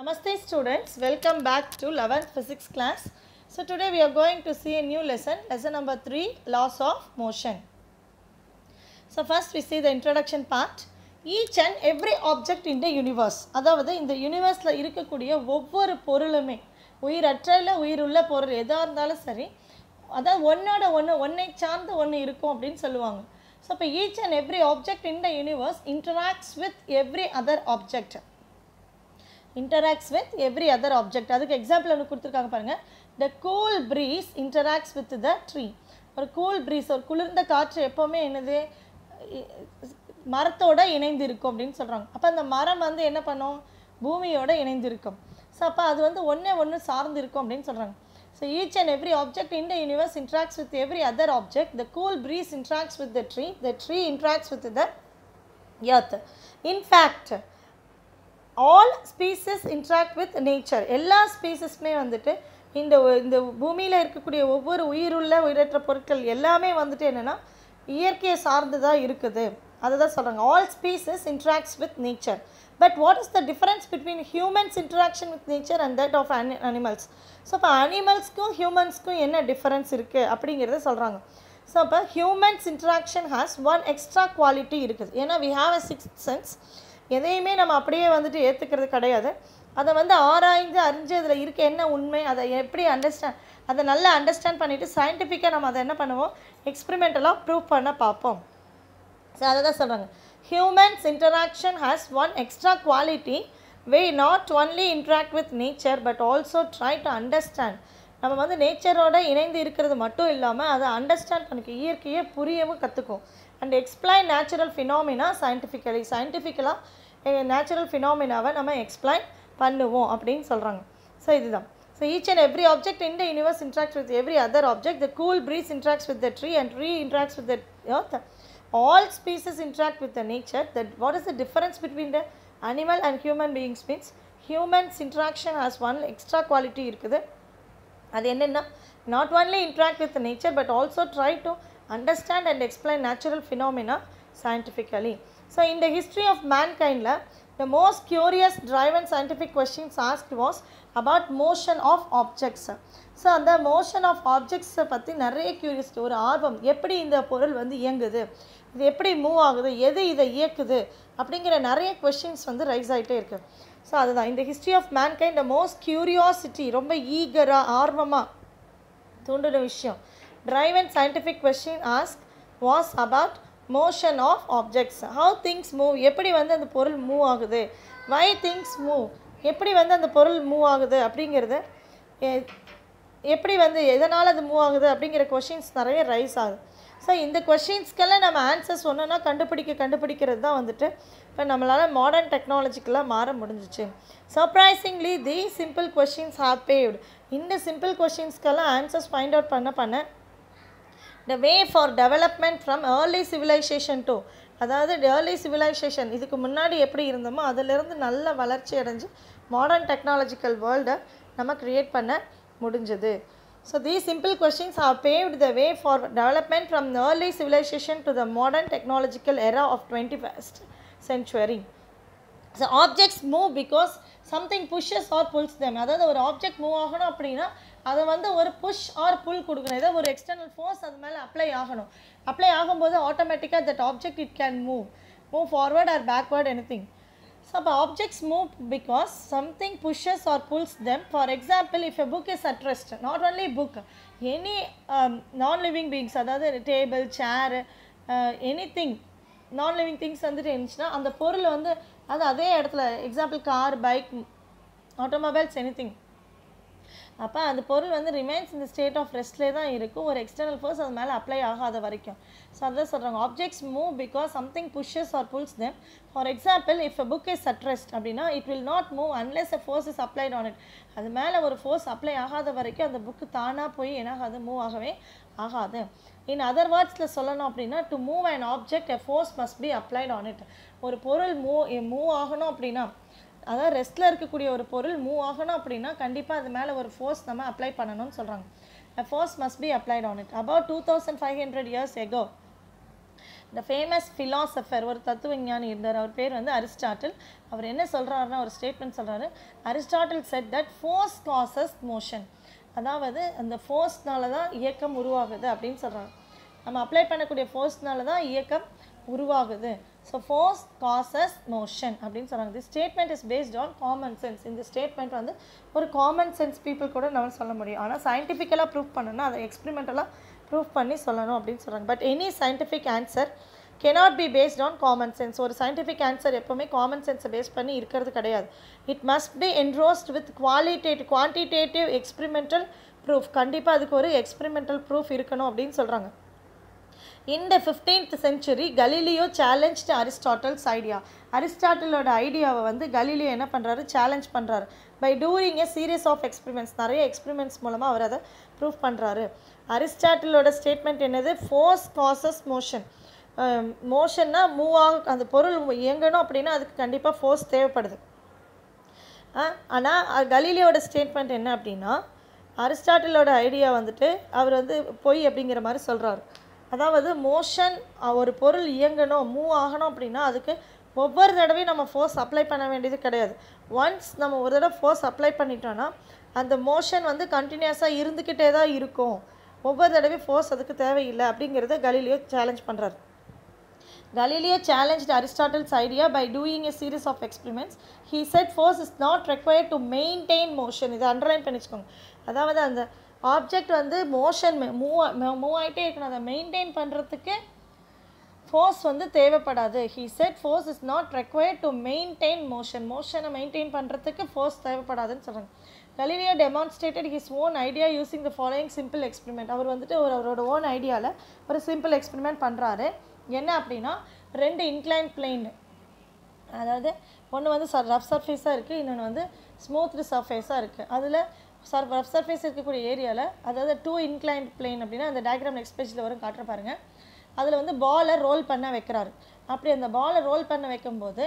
Namaste students, welcome back to 11th physics class. So today we are going to see a new lesson, lesson number 3, laws of motion. So first we see the introduction part. Each and every object in the universe, அதாவது இந்த யூனிவர்ஸில் இருக்கக்கூடிய ஒவ்வொரு பொருளுமே உயிரற்ற இல்லை உயிருள்ள பொருள் எதாக இருந்தாலும் சரி, அதாவது ஒன்றை சார்ந்து ஒன்று இருக்கும் அப்படின்னு சொல்லுவாங்க. ஸோ இப்போ each and every object in the universe interacts with every other object. Interacts with every other object. அதுக்கு எக்ஸாம்பிள் ஒன்று கொடுத்துருக்காங்க பாருங்கள். The cool breeze interacts with the tree. ஒரு cool breeze, ஒரு குளிர்ந்த காற்று எப்போவுமே என்னது மரத்தோட இணைந்து இருக்கும் அப்படின்னு சொல்கிறாங்க. அப்போ அந்த மரம் வந்து என்ன பண்ணும், பூமியோட இணைந்து இருக்கும். ஸோ அப்போ அது வந்து ஒன்று சார்ந்து இருக்கும் அப்படின்னு சொல்கிறாங்க. So each and every object in the universe interacts with every other object. The cool breeze interacts with the tree interacts with the earth. In fact, all species interact with nature. எல்லா ஸ்பீசஸ்மே வந்துட்டு இந்த பூமியில் இருக்கக்கூடிய ஒவ்வொரு உயிருள்ள உயிரற்ற பொருட்கள் எல்லாமே வந்துட்டு என்னென்னா இயற்கையை சார்ந்து தான் இருக்குது. அதை தான் சொல்கிறாங்க. All species interacts with nature. But what is the difference between humans interaction with nature and that of animals? So இப்போ அனிமல்ஸ்க்கும் ஹியூமன்ஸ்க்கும் என்ன டிஃபரன்ஸ் இருக்குது அப்படிங்கிறத சொல்கிறாங்க. ஸோ அப்போ humans interaction has one extra quality இருக்குது. ஏன்னா we have a sixth sense. எதையுமே நம்ம அப்படியே வந்துட்டு ஏற்றுக்கிறது கிடையாது. அதை வந்து ஆராய்ந்து அறிஞ்சு அதில் இருக்க என்ன உண்மை, அதை எப்படி அதை நல்லா அண்டர்ஸ்டாண்ட் பண்ணிவிட்டு சயின்டிஃபிக்காக நம்ம அதை என்ன பண்ணுவோம், எக்ஸ்பெரிமெண்டலாக ப்ரூவ் பண்ண பார்ப்போம். ஸோ அதை தான் சொல்கிறாங்க. Humans interaction has one extra quality. we not only interact with nature but also try to understand. நம்ம வந்து நேச்சரோட இணைந்து இருக்கிறது மட்டும் இல்லாமல் அதை அண்டர்ஸ்டாண்ட் பண்ணிக்க, இயற்கையை புரியவும் கற்றுக்கும். அண்ட் எக்ஸ்பிளைன் நேச்சுரல் ஃபினாமினா சயின்டிஃபிக்கலாக நேச்சுரல் ஃபினாமினாவை நம்ம எக்ஸ்பிளைன் பண்ணுவோம் அப்படின்னு சொல்கிறாங்க. ஸோ இதுதான். So each and every object in the universe interacts with every other object. The cool breeze interacts with the tree and tree interacts with the earth. All species interact with the nature. That what is the difference between the animal and human beings means humans interaction has one extra quality இருக்குது. அது என்னென்னா not only interact with nature but also try to understand and explain natural phenomena scientifically. So in the history of mankind, the most curious driven scientific questions asked was about motion of objects. So அந்த motion of objects பற்றி நிறைய curiosity, ஒரு ஆர்வம், எப்படி இந்த பொருள் வந்து இயங்குது, இது எப்படி மூவ் ஆகுது, எது இதை இயக்குது அப்படிங்கிற நிறைய கொஷின்ஸ் வந்து ரைஸ் ஆகிட்டே இருக்குது. ஸோ அதுதான் இந்த history of mankind the most curiosity, ரொம்ப ஈகராக ஆர்வமாக தூண்டுற விஷயம். Driven scientific question asked was about motion of objects. How things move, எப்படி வந்து அந்த பொருள் மூவ் ஆகுது, why things move, எப்படி வந்து அந்த பொருள் மூவ் ஆகுது அப்படிங்கிறது, எப்படி வந்து எதனால் அது மூவ் ஆகுது அப்படிங்கிற கொஷின்ஸ் நிறைய ரைஸ் ஆகுது. ஸோ இந்த கொஷின்ஸ்க்கெல்லாம் நம்ம ஆன்சர்ஸ் ஒன்றுனா கண்டுபிடிக்கிறது தான் வந்துட்டு இப்போ நம்மளால் மாடர்ன் டெக்னாலஜிக்கெல்லாம் மாற முடிஞ்சிச்சு. Surprisingly the simple questions have paved. இந்த சிம்பிள் கொஷின்ஸ்க்கெல்லாம் ஆன்சர்ஸ் ஃபைண்ட் அவுட் பண்ண the way for development from early civilization to, அதாவது early civilization இதுக்கு முன்னாடி எப்படி இருந்தோமோ அதிலிருந்து நல்ல வளர்ச்சி அடைஞ்சு மாடர்ன் டெக்னாலஜிக்கல் வேர்ல்டை நம்ம க்ரியேட் பண்ண முடிஞ்சது. So these simple questions have paved the way for development from the early civilization to the modern technological era of 21st century. So objects move because something pushes or pulls them. அதாவது ஒரு object move ஆகணும் அப்படின்னா அதை வந்து ஒரு push R புல் கொடுக்கணும். ஏதோ ஒரு எக்ஸ்டர்னல் ஃபோர்ஸ் அது மேலே அப்ளை ஆகும்போது ஆட்டோமேட்டிக்காக that object it can move forward or backward anything. So அப்போ objects move because something pushes or pulls them. For example, if a book is at rest, not only book, any non living beings, அதாவது table, chair, anything non living things வந்துட்டு இருந்துச்சுன்னா அந்த பொருள் வந்து அது அதே இடத்துல, example car, bike, automobiles, anything, அப்போ அந்த பொருள் வந்து ரிமைன்ஸ் இந்த ஸ்டேட் ஆஃப் ரெஸ்ட்லேயே தான் இருக்கும், ஒரு எக்ஸ்டர்னல் ஃபோர்ஸ் அது மேலே அப்ளை ஆகாத வரைக்கும். ஸோ அதான் சொல்கிறாங்க, objects move because something pushes or pulls them. For example, if a book is at rest அப்படின்னா it will not move unless a force is applied on it. அது மேலே ஒரு ஃபோர்ஸ் அப்ளை ஆகாத வரைக்கும் அந்த புக்கு தானாக போய் என்னாகாது, மூவ் ஆகவே ஆகாது. இன் அதர் வேர்ட்ஸில் சொல்லணும் அப்படின்னா, to move an object a force must be applied on it. ஒரு பொருள் மூவ் ஆகணும் அப்படின்னா, அதாவது ரெஸ்ட்டில் இருக்கக்கூடிய ஒரு பொருள் மூவ் ஆகணும் அப்படின்னா கண்டிப்பாக அது மேலே ஒரு ஃபோர்ஸ் நம்ம அப்ளை பண்ணணும்னு சொல்கிறாங்க. A force must be applied on it. About 2500 years ago, the famous philosopher ஒரு தத்துவஞானி இருந்தார், அவர் பேர் வந்து அரிஸ்டாட்டில். அவர் என்ன சொல்கிறாருன்னா ஒரு ஸ்டேட்மெண்ட் சொல்கிறாரு, Aristotle said that force causes motion. அதாவது அந்த ஃபோர்ஸ்னால தான் இயக்கம் உருவாகுது அப்படின்னு சொல்கிறாங்க. நம்ம அப்ளை பண்ணக்கூடிய ஃபோர்ஸ்னால தான் இயக்கம் உருவாகுது. ஸோ ஃபோர்ஸ் காசஸ் மோஷன் அப்படின்னு சொல்கிறாங்க. தி statement is based on common sense. இந்த ஸ்டேட்மெண்ட் வந்து ஒரு காமன் சென்ஸ் பீப்புள் கூட நம்ம சொல்ல முடியும். ஆனால் சயின்டிஃபிக்கலாக ப்ரூவ் பண்ணணும்னா அதை எக்ஸ்பெரிமெண்டலாக ப்ரூவ் பண்ணி சொல்லணும் அப்படின்னு சொல்கிறாங்க. But any scientific answer cannot be based on common sense. ஒரு சயின்டிஃபிக் ஆன்சர் எப்போவுமே காமன் சென்ஸை பேஸ் பண்ணி இருக்கிறது கிடையாது. It must be endorsed with quantitative experimental proof. கண்டிப்பாக அதுக்கு ஒரு எக்ஸ்பெரிமெண்டல் ப்ரூஃப் இருக்கணும் அப்படின்னு சொல்கிறாங்க. In the 15th century, Galileo challenged Aristotle's idea. அரிஸ்டாட்டிலோட ஐடியாவை வந்து கலீலியோ என்ன பண்ணுறாரு, சேலஞ்ச் பண்ணுறாரு. By doing a series of experiments, நிறைய எக்ஸ்பெரிமெண்ட்ஸ் மூலமாக அவர் அதை ப்ரூவ் பண்ணுறாரு. அரிஸ்டாட்டிலோட ஸ்டேட்மெண்ட் என்னது, ஃபோர்ஸ் காசஸ் மோஷன். மோஷன்னா மூவ் ஆக அந்த பொருள் இயங்கணும் அப்படின்னா அதுக்கு கண்டிப்பாக ஃபோர்ஸ் தேவைப்படுது. ஆனால் கலீலியோட ஸ்டேட்மெண்ட் என்ன அப்படின்னா, அரிஸ்டாட்டிலோட ஐடியா வந்துட்டு அவர் வந்து பொய் அப்படிங்கிற மாதிரி சொல்கிறாரு. அதாவது மோஷன், ஒரு பொருள் இயங்கணும் மூவ் ஆகணும் அப்படின்னா அதுக்கு ஒவ்வொரு தடவையும் நம்ம ஃபோர்ஸ் அப்ளை பண்ண வேண்டியது கிடையாது. ஒன்ஸ் நம்ம ஒரு தடவை ஃபோர்ஸ் அப்ளை பண்ணிட்டோன்னா அந்த மோஷன் வந்து கண்டினியூஸாக இருந்துக்கிட்டே தான் இருக்கும். ஒவ்வொரு தடவையும் ஃபோர்ஸ் அதுக்கு தேவையில்லை அப்படிங்கிறத கலீலியோ சேலஞ்ச் பண்ணுறாரு. Galileo challenged Aristotle's idea by doing a series of experiments. He said force is not required to maintain motion. இதை அண்டர்லைன் பண்ணிச்சுக்கோங்க. அதாவது அந்த ஆப்ஜெக்ட் வந்து மோஷன் மூவ் ஆகிட்டே இருக்கணும், அதை மெயின்டைன் பண்ணுறதுக்கு ஃபோர்ஸ் வந்து தேவைப்படாது. He said force is not required to maintain motion. மோஷனை மெயின்டைன் பண்ணுறதுக்கு ஃபோர்ஸ் தேவைப்படாதுன்னு சொல்கிறாங்க. Galileo demonstrated his own idea using the following simple experiment. அவர் வந்துட்டு அவரோட ஓன் ஐடியாவில் ஒரு சிம்பிள் எக்ஸ்பெரிமெண்ட் பண்ணுறாரு. என்ன அப்படின்னா, ரெண்டு இன்க்ளைன் பிளேன், அதாவது ஒன்று வந்து ரஃப் சர்ஃபேஸாக இருக்குது, இன்னொன்று வந்து ஸ்மூத் சர்ஃபேஸாக இருக்குது. அதில் ரஃப் சர்ஃபேஸ் இருக்கக்கூடிய ஏரியாவில், அதாவது 2 இன்க்ளைன் பிளேன் அப்படின்னா அந்த டயக்ராம் நெக்ஸ்ட் பேஜில் வரும், காட்டுற பாருங்கள். அதில் வந்து பாலை ரோல் பண்ண வைக்கிறாரு. அப்படி அந்த பாலை ரோல் பண்ண வைக்கும்போது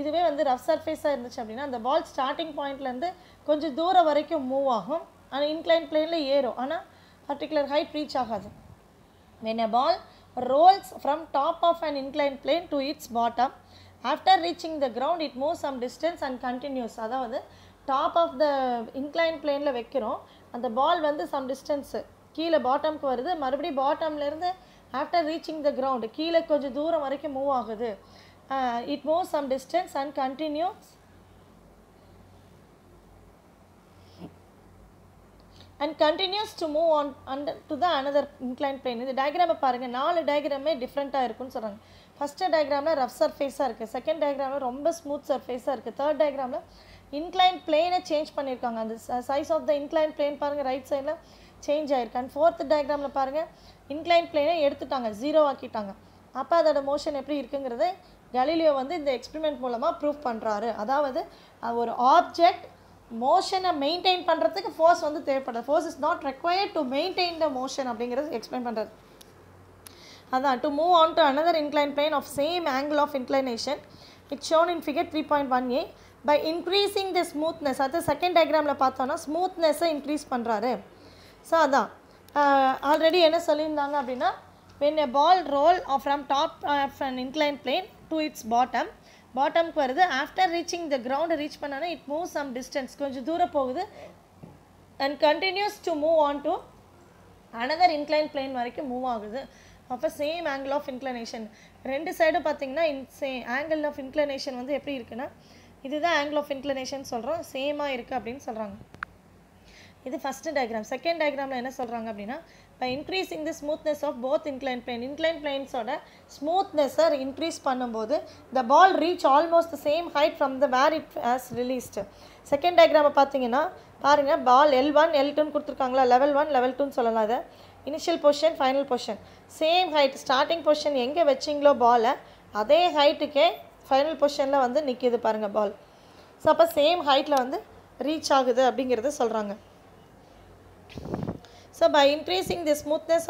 இதுவே வந்து ரஃப் சர்ஃபேஸாக இருந்துச்சு அப்படின்னா அந்த பால் ஸ்டார்டிங் பாயிண்ட்லேருந்து கொஞ்சம் தூரம் வரைக்கும் மூவ் ஆகும். ஆனால் இன்க்ளைன் பிளேனில் ஏறும், ஆனால் பர்டிகுலர் ஹைட் ரீச் ஆகாது. when a ball rolls from top of an inclined plane to its bottom, after reaching the ground it moves some distance and continues. அதாவது டாப் ஆஃப் த இன்க்ளைன் பிளேனில் வைக்கிறோம், அந்த பால் வந்து some distance கீழே பாட்டம்க்கு வருது, மறுபடியும் பாட்டம்லேருந்து ஆஃப்டர் ரீச்சிங் த கிரவுண்டு கீழே கொஞ்சம் தூரம் வரைக்கும் மூவ் ஆகுது. It moves some distance and continues and continues to move on to the another inclined plane. இந்த டயக்ராமை பாருங்கள், 4 டயக்ராமே டிஃப்ரெண்ட்டாக இருக்குன்னு சொல்கிறாங்க. ஃபஸ்ட்டு டயக்ராமில் ரஃப் சர்ஃபேஸாக இருக்குது, செகண்ட் டயக்ராமில் ரொம்ப ஸ்மூத் சர்ஃபேஸாக இருக்குது, தேர்ட் டயக்ராமில் இன்க்ளைன் பிளேனை சேஞ்ச் பண்ணியிருக்காங்க. அந்த size of the incline plane பாருங்கள் ரைட் சைடில் சேஞ்ச் ஆகிருக்கு. அண்ட் ஃபோர்த் டயக்ராமில் பாருங்கள் இன்க்ளைன் பிளேனை எடுத்துட்டாங்க, 0 ஆக்கிட்டாங்க. அப்போ அதோட மோஷன் எப்படி இருக்குங்கிறத கலீலியோ வந்து இந்த எக்ஸ்பெரிமெண்ட் மூலமாக ப்ரூவ் பண்ணுறாரு. அதாவது ஒரு ஆப்ஜெக்ட் மோஷனை மெயின்டைன் பண்ணுறதுக்கு ஃபோர்ஸ் வந்து தேவைப்படுது. Force is not required to maintain the motion அப்படிங்கிறது எக்ஸ்பிளைன் பண்ணுறது. அதான் to move on to another incline plane of same angle of inclination it's shown in figure 3.1a by increasing the smoothness. அது second டயக்ராமில் பார்த்தோன்னா ஸ்மூத்னஸை increase பண்ணுறாரு. So அதான் already என்ன சொல்லியிருந்தாங்க அப்படின்னா, when a ball roll from top of an inclined plane to its பாட்டம்க்கு வருது, after reaching the ground reach பண்ணானா இட் மூவ் சம் டிஸ்டன்ஸ் கொஞ்சம் தூரம் போகுது and continues to move on to another incline plane வரைக்கும் மூவ் ஆகுது. அப்போ same angle of inclination ரெண்டு சைடும் பார்த்தீங்கன்னா ஆங்கிள் ஆஃப் இன்க்ளைனேஷன் வந்து எப்படி இருக்குன்னா, இதுதான் ஆங்கிள் ஆஃப் இன்க்ளைனேஷன் சொல்கிறோம், சேமாக இருக்குது அப்படின்னு சொல்கிறாங்க. இது ஃபஸ்ட்டு டயக்ராம். செகண்ட் டயக்ராமில் என்ன சொல்கிறாங்க அப்படின்னா, by increasing the smoothness of both inclined planes-ஓட ஸ்மூத்னஸை இன்க்ரீஸ் பண்ணும்போது the ball reach almost the same height from the where it has released. Second டயக்ராமை பார்த்தீங்கன்னா பாருங்கள், பால் L1 L2ன்னு கொடுத்துருக்காங்களா, லெவல் 1 லெவல் 2ன்னு சொல்லலாம். அதை initial position final position same height, starting position எங்கே வச்சிங்களோ பாலை அதே ஹைட்டுக்கே ஃபைனல் பொசிஷனில் வந்து நிற்கிது பாருங்கள் பால். ஸோ அப்போ சேம் ஹைட்டில் வந்து ரீச் ஆகுது அப்படிங்கிறத சொல்கிறாங்க. So by increasing the smoothness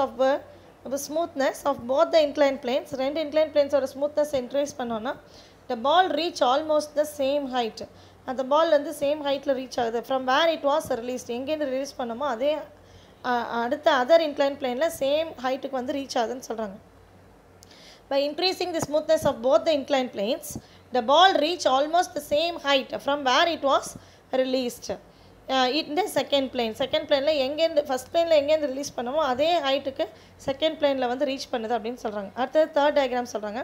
of both the inclined planes, ரெண்டு inclined planes ஓட smoothness increase பண்ணோன்னா the ball reach almost the same height. அந்த பால் வந்து சேம் ஹைட்டில் ரீச் ஆகுது from where it was released. எங்கேருந்து ரிலீஸ் பண்ணோமோ அதே அடுத்த அதர் inclined planeல சேம் ஹைட்டுக்கு வந்து ரீச் ஆகுதுன்னு சொல்கிறாங்க. By increasing the smoothness of both the inclined planes, the ball reached almost the same height from where it was released. In the second plane ல எங்கேருந்து first பிளேனில் எங்கேருந்து ரிலீஸ் பண்ணமோ அதே ஹைட்டுக்கு செகண்ட் பிளேனில் வந்து ரீச் பண்ணுது அப்படின்னு சொல்கிறாங்க. அடுத்தது தேர்ட் டயக்ராம் சொல்கிறாங்க.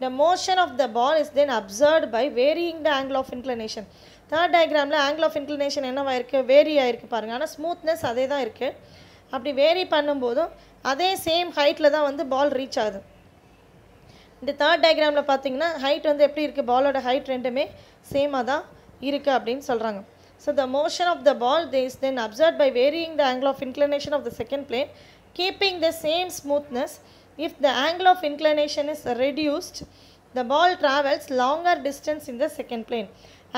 The motion of the ball is then observed by varying the angle of inclination. Third டயக்ராமில் ஆங்கிள் ஆஃப் இன்க்ளினேஷன் என்னவா இருக்குது, வேரி ஆகிருக்கு பாருங்கள். ஆனால் ஸ்மூத்னஸ் அதே தான் இருக்குது. அப்படி வேரி பண்ணும்போதும் அதே சேம் ஹைட்டில் தான் வந்து பால் ரீச் ஆகுது. இந்த தேர்ட் டயக்ராமில் பார்த்தீங்கன்னா ஹைட் வந்து எப்படி இருக்குது, பாலோட ஹைட் ரெண்டுமே சேமாக தான் இருக்குது அப்படின்னு சொல்கிறாங்க. So the motion of the ball is then observe by varying the angle of inclination of the second plane keeping the same smoothness. If the angle of inclination is reduced, the ball travels longer distance in the second plane.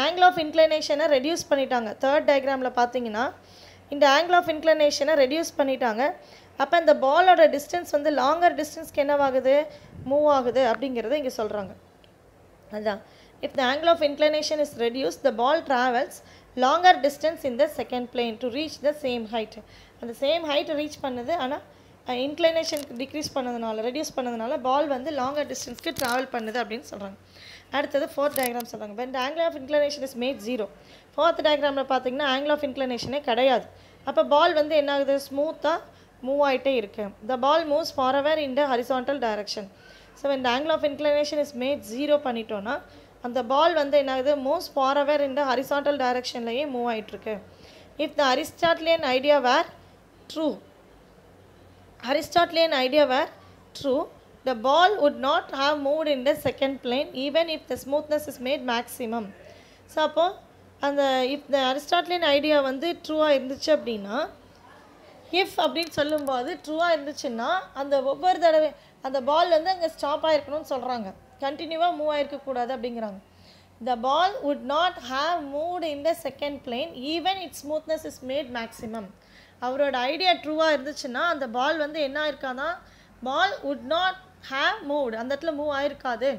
Angle of inclination reduce பண்ணிட்டாங்க. Third டயக்ராமில் பார்த்தீங்கன்னா இந்த angle of inclination reduce பண்ணிட்டாங்க. அப்போ இந்த பாலோட distance வந்து longer டிஸ்டன்ஸ்க்கு என்னவாகுது, move ஆகுது அப்படிங்கிறத இங்கே சொல்கிறாங்க. அதுதான் if the angle of inclination is reduced, the ball travels longer distance in the second plane to reach the same height. அந்த சேம் ஹைட் ரீச் பண்ணுது, ஆனால் இன்க்ளைனேஷன் டிக்ரீஸ் பண்ணதுனால ரெடியூஸ் பண்ணதுனால பால் வந்து லாங்கர் டிஸ்டன்ஸ்க்கு ட்ராவல் பண்ணுது அப்படின்னு சொல்கிறாங்க. அடுத்தது ஃபோர்த் டயக்ராம் சொல்கிறாங்க. when the angle of inclination is made 0. Fourth டயக்ராமில் பார்த்தீங்கன்னா ஆங்கிள் ஆஃப் இன்க்ளினேஷனே கிடையாது. அப்போ பால் வந்து என்ன ஆகுது, ஸ்மூத்தாக மூவ் ஆகிட்டே இருக்கு. the ball moves forward in the horizontal direction. so when the angle of inclination is made 0 பண்ணிட்டோன்னா அந்த பால் வந்து என்ன ஆகுது, moves forward in the horizontal directionலையே மூவ் ஆகிட்டுருக்கு. if the Aristotelian idea were true, the ball would not have moved in the second plane even if the smoothness is made maximum. So அப்போ அந்த if the Aristotelian idea வந்து ட்ரூவாக இருந்துச்சு அப்படின்னா, if அப்படின்னு சொல்லும்போது ட்ரூவாக இருந்துச்சுன்னா அந்த ஒவ்வொரு தடவை அந்த பால் வந்து அங்கே ஸ்டாப் ஆகிருக்கணும்னு சொல்கிறாங்க, கண்டினியூவாக மூவ் ஆகிருக்கக்கூடாது அப்படிங்கிறாங்க. the ball would not have moved in the second plane even its smoothness is made maximum. அவரோட ஐடியா ட்ரூவாக இருந்துச்சுன்னா அந்த பால் வந்து என்ன ஆயிருக்காதா, பால் would not have moved, அந்த இடத்துல மூவ் ஆயிருக்காது,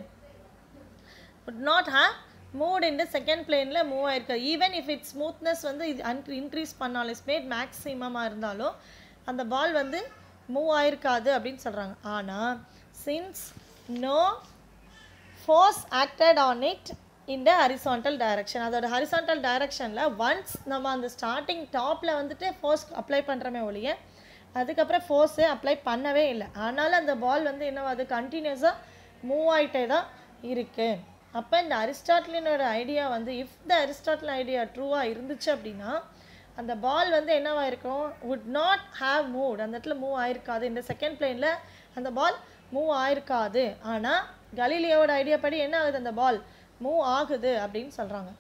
would not have moved in the second planeல மூவ் ஆயிருக்காது. ஈவன் இஃப் இட் ஸ்மூத்னஸ் வந்து இது இன்க்ரீஸ் பண்ணாலும் மேட் மேக்ஸிமமாக இருந்தாலும் அந்த பால் வந்து மூவ் ஆயிருக்காது அப்படின்னு சொல்கிறாங்க. ஆனால் since no force acted on it இந்த ஹரிசாண்டல் டைரக்ஷன், அதோட ஹரிசாண்டல் டைரக்ஷனில் ஒன்ஸ் நம்ம அந்த ஸ்டார்டிங் டாப்பில் வந்துட்டு ஃபோர்ஸ் அப்ளை பண்ணுறமே ஒழிய அதுக்கப்புறம் ஃபோர்ஸே அப்ளை பண்ணவே இல்லை. ஆனாலும் அந்த பால் வந்து என்னவாது, கண்டினியூஸாக மூவ் ஆகிட்டே தான் இருக்குது. அப்போ இந்த அரிஸ்டாட்டிலினோட ஐடியா வந்து இஃப் த அரிஸ்டாட்டில் ஐடியா ட்ரூவாக இருந்துச்சு அப்படின்னா அந்த பால் வந்து என்னவாக இருக்கும், would not have moved, அந்த இடத்துல மூவ் ஆயிருக்காது, இந்த செகண்ட் பிளேனில் அந்த பால் மூவ் ஆயிருக்காது. ஆனால் கலீலியோட ஐடியா படி என்ன ஆகுது, அந்த பால் மூவ் ஆகுது அப்படின்னு சொல்கிறாங்க.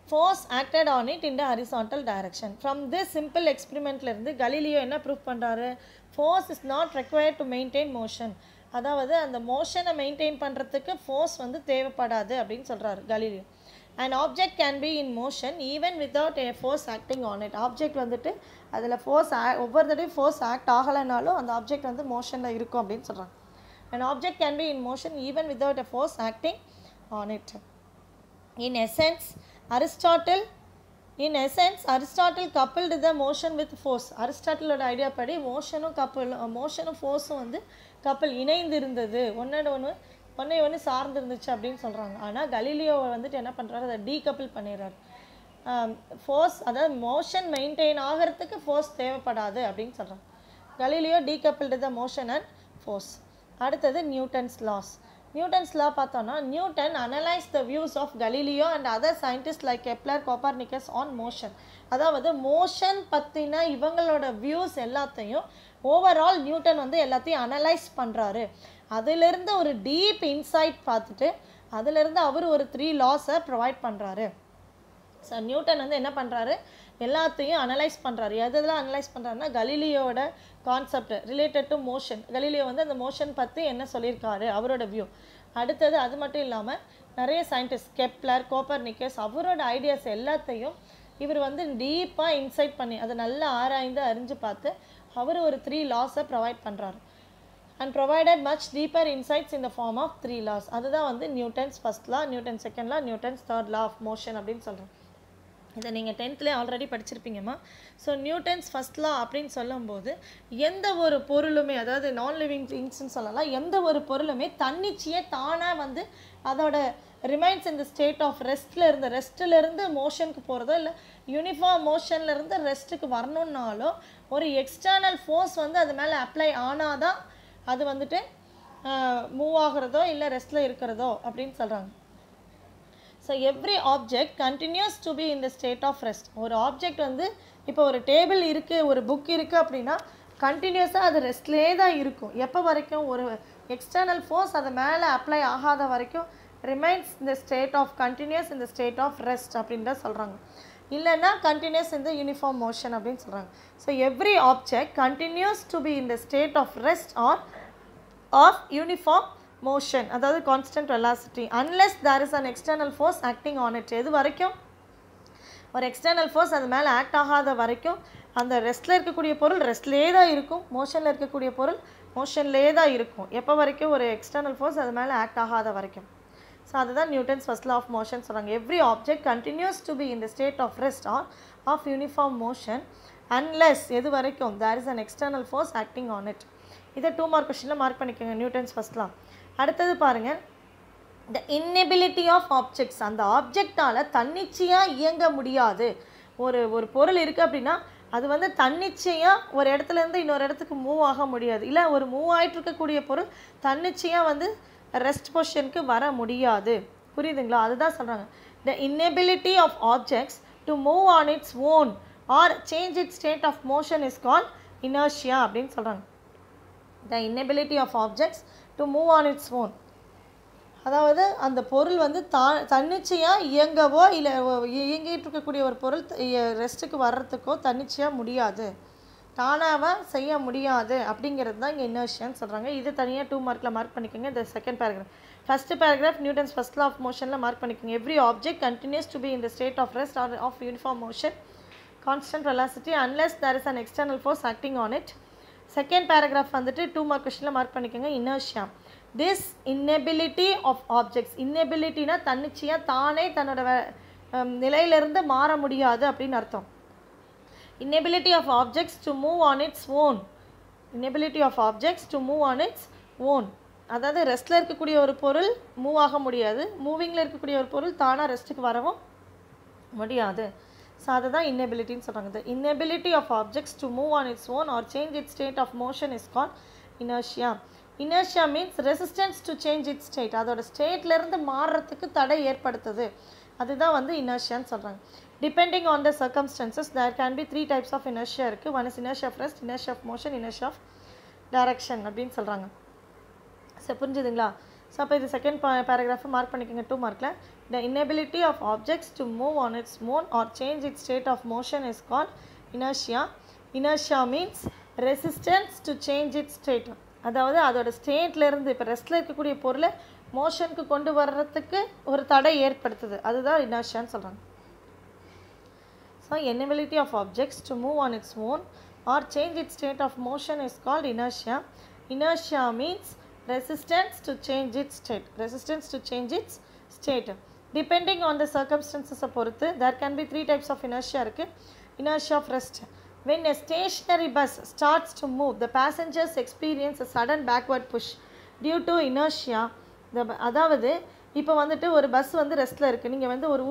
Force acted on it in the horizontal direction. From this simple எக்ஸ்பெரிமெண்ட்லேருந்து கலீலியோ என்ன ப்ரூவ் பண்ணுறாரு, force is not required to maintain motion. அதாவது அந்த மோஷனை மெயின்டைன் பண்ணுறதுக்கு ஃபோர்ஸ் வந்து தேவைப்படாது அப்படின்னு சொல்கிறாரு Galileo. And object can be in motion even without A force acting on it. Object வந்துட்டு அதில் ஃபோர்ஸ் ஒவ்வொரு தடவையும் ஃபோர்ஸ் ஆக்ட் ஆகலைனாலும் அந்த ஆப்ஜெக்ட் வந்து மோஷனில் இருக்கும் அப்படின்னு சொல்கிறாங்க. An object can be in motion even without a force acting on it. In essence, Aristotle coupled the motion with force. Aristotle idea padi motion force வந்து couple இணைந்து இருந்தது, ஒண்ணே சார்ந்து இருந்துச்சு அப்படின்னு சொல்றாங்க. ஆனா கலீலியோ வந்துட்டு என்ன பண்றாரு, அதை டீகப்பிள் பண்ணிடுறாரு. ஃபோர்ஸ் அதாவது மோஷன் மெயின்டைன் ஆகிறதுக்கு ஃபோர்ஸ் தேவைப்படாது அப்படின்னு சொல்றாங்க. Galileo decoupled the motion and force. அடுத்தது நியூட்டன்ஸ் லாஸ். நியூட்டன்ஸ் லா பார்த்தோன்னா Newton analyse the views of Galileo and other scientist like Kepler, Copernicus on motion. அதாவது மோஷன் பற்றின இவங்களோட வியூஸ் எல்லாத்தையும் ஓவரால் நியூட்டன் வந்து எல்லாத்தையும் அனலைஸ் பண்ணுறாரு. அதிலிருந்து ஒரு டீப் இன்சைட் பார்த்துட்டு அதிலிருந்து அவர் ஒரு 3 லாஸை ப்ரொவைட் பண்ணுறாரு. ஸோ நியூட்டன் வந்து என்ன பண்ணுறாரு, எல்லாத்தையும் அனலைஸ் பண்ணுறாரு. எதெல்லாம் அனலைஸ் பண்ணுறாருன்னா கலீலியோட concept related to motion. Galileo வந்து அந்த மோஷன் பற்றி என்ன சொல்லியிருக்காரு, அவரோட வியூ. அடுத்தது அது மட்டும் இல்லாமல் நிறைய சயின்டிஸ்ட் கெப்லர், கோப்பர்னிக்கஸ் அவரோட ஐடியாஸ் எல்லாத்தையும் இவர் வந்து டீப்பாக இன்சைட் பண்ணி அதை நல்லா ஆராய்ந்து அறிஞ்சு பார்த்து அவர் ஒரு 3 லாஸை ப்ரொவைட் பண்ணுறாரு. And provided much deeper insights in the form of 3 laws. அதுதான் வந்து Newton's first law, Newton second law, Newton's third law of motion அப்படின்னு சொல்கிறோம். இதை நீங்கள் 10th ஆல்ரெடி படிச்சிருப்பீங்கம்மா. ஸோ நியூட்டன்ஸ் ஃபர்ஸ்ட் லா அப்படின்னு சொல்லும்போது எந்த ஒரு பொருளுமே, அதாவது நான் லிவிங் திங்ஸ்ன்னு சொல்லலாம், எந்த ஒரு பொருளுமே தன்னிச்சையே தானாக வந்து அதோட ரிமைன்ஸ் இந்த ஸ்டேட் ஆஃப் ரெஸ்ட்டிலேருந்து மோஷனுக்கு போகிறதோ இல்லை யூனிஃபார்ம் மோஷன்லேருந்து ரெஸ்ட்டுக்கு வரணுன்னாலோ ஒரு எக்ஸ்டர்னல் ஃபோர்ஸ் வந்து அது மேலே அப்ளை ஆனால் தான் அது வந்துட்டு மூவ் ஆகிறதோ இல்லை ரெஸ்ட்டில் இருக்கிறதோ அப்படின்னு சொல்கிறாங்க. So every object continues to be in the state of rest. ஒரு ஆப்ஜெக்ட் வந்து இப்போ ஒரு டேபிள் இருக்குது, ஒரு புக் இருக்குது அப்படின்னா கண்டினியூஸாக அது ரெஸ்ட்லேயே தான் இருக்கும். எப்போ வரைக்கும்? ஒரு எக்ஸ்டர்னல் ஃபோர்ஸ் அது மேலே அப்ளை ஆகாத வரைக்கும் ரிமைன்ஸ் இந்த ஸ்டேட் ஆஃப் கண்டினியூஸ் இந்த ஸ்டேட் ஆஃப் ரெஸ்ட் அப்படின்னு தான் சொல்கிறாங்க. இல்லைன்னா கண்டினியூஸ் இந்த யூனிஃபார்ம் மோஷன் அப்படின்னு சொல்கிறாங்க. So every object continues to be in the state of rest or of uniform motion, அதாவது constant velocity, unless there is an external force acting on it. எது வரைக்கும்? ஒரு external force அது மேலே act ஆகாத வரைக்கும் அந்த ரெஸ்ட்டில் இருக்கக்கூடிய பொருள் ரெஸ்ட்லேயே தான் இருக்கும், மோஷனில் இருக்கக்கூடிய பொருள் மோஷன்லேயே தான் இருக்கும். எப்போ வரைக்கும்? ஒரு எக்ஸ்டர்னல் ஃபோர்ஸ் அது மேலே ஆக்ட் ஆகாத வரைக்கும். ஸோ அதுதான் Newton's first law of motion சொல்கிறாங்க. Every object continues to be in the state of rest or of uniform motion unless எது வரைக்கும்? there is an external force acting on it. இதை 2 mark கொஸ்டினில் mark பண்ணிக்கோங்க Newton's first லா. அடுத்தது பாருங்கள், த inability of objects. அந்த ஆப்ஜெக்டால் தன்னிச்சையாக இயங்க முடியாது. ஒரு பொருள் இருக்குது அப்படின்னா அது வந்து தன்னிச்சையாக ஒரு இடத்துலேருந்து இன்னொரு இடத்துக்கு மூவ் ஆக முடியாது. இல்லை ஒரு மூவ் ஆகிட்டு இருக்கக்கூடிய பொருள் தன்னிச்சையாக வந்து ரெஸ்ட் பொசிஷனுக்கு வர முடியாது. புரியுதுங்களா? அதுதான் சொல்கிறாங்க. The inability of objects to move on its own or change its state of motion is called inertia அப்படின்னு சொல்கிறாங்க. The inability of objects to move on its own, அதாவது அந்த பொருள் வந்து தன்னிச்சையாக இயங்கவோ இல்லை இயங்கிட்டு இருக்கக்கூடிய ஒரு பொருள் ரெஸ்ட்டுக்கு வர்றதுக்கோ தன்னிச்சையாக முடியாது, தானாக செய்ய முடியாது அப்படிங்கிறது தான் இங்கே இனர்ஷியான்னு சொல்கிறாங்க. இது தனியாக 2 மார்க்கில் மார்க் பண்ணிக்கோங்க. இந்த second paragraph. First paragraph Newton's first law of மோஷனில் மார்க் பண்ணிக்கோங்க. Every object continues to be in the state of rest or of uniform motion constant velocity unless there is an external force acting on it. Second paragraph வந்துட்டு 2 mark கொஸ்டினில் mark பண்ணிக்கோங்க. Inertia. This inability of objects. இன்னெபிலிட்டினா தன்னிச்சையாக தானே தன்னோட நிலையிலிருந்து மாற முடியாது அப்படின்னு அர்த்தம். Inability of objects to move on its own. Inability of objects to move on its own, அதாவது ரெஸ்ட்டில் இருக்கக்கூடிய ஒரு பொருள் மூவ் ஆக முடியாது, மூவிங்கில் இருக்கக்கூடிய ஒரு பொருள் தானாக ரெஸ்ட்டுக்கு வரவும் முடியாது. ஸோ அதுதான் இன்னெபிலிட்டின்னு சொல்கிறாங்க. The inability of objects to move on its own or change its state of motion is called inertia. Inertia means resistance to change its state. அதோட ஸ்டேட்லேருந்து மாறுறதுக்கு தடை ஏற்படுத்துது. அதுதான் வந்து இனர்ஷியான்னு சொல்கிறாங்க. Depending on the circumstances there can be 3 types of inertia இருக்குது. One is inertia of rest, inertia of motion, inertia of direction அப்படின்னு சொல்கிறாங்க. ஸோ புரிஞ்சுதுங்களா? ஸோ அப்போ இது செகண்ட் பேராகிராஃபை மார்க் பண்ணிக்கோங்க 2 மார்க்கில். The inability of objects to move on its own or change its state of motion is called inertia. Inertia means resistance to change its state, அதாவது அதோட ஸ்டேட்லேருந்து இப்போ ரெஸ்ட்டில் இருக்கக்கூடிய பொருளை மோஷனுக்கு கொண்டு வர்றதுக்கு ஒரு தடை ஏற்படுத்துது. அதுதான் இனர்ஷியான்னு சொல்கிறாங்க. So inability of objects to move on its own or change its state of motion is called inertia. Inertia means resistance to change its state. Resistance to change its state. Depending on the circumstances பொறுத்து there can be 3 types of inertia இருக்கு. Inertia of rest. When a stationary bus starts to move, the passengers experience a sudden backward push due to inertia. அதாவது இப்போ வந்துட்டு ஒரு bus வந்து ரெஸ்ட்டில் இருக்குது. நீங்கள் வந்து ஒரு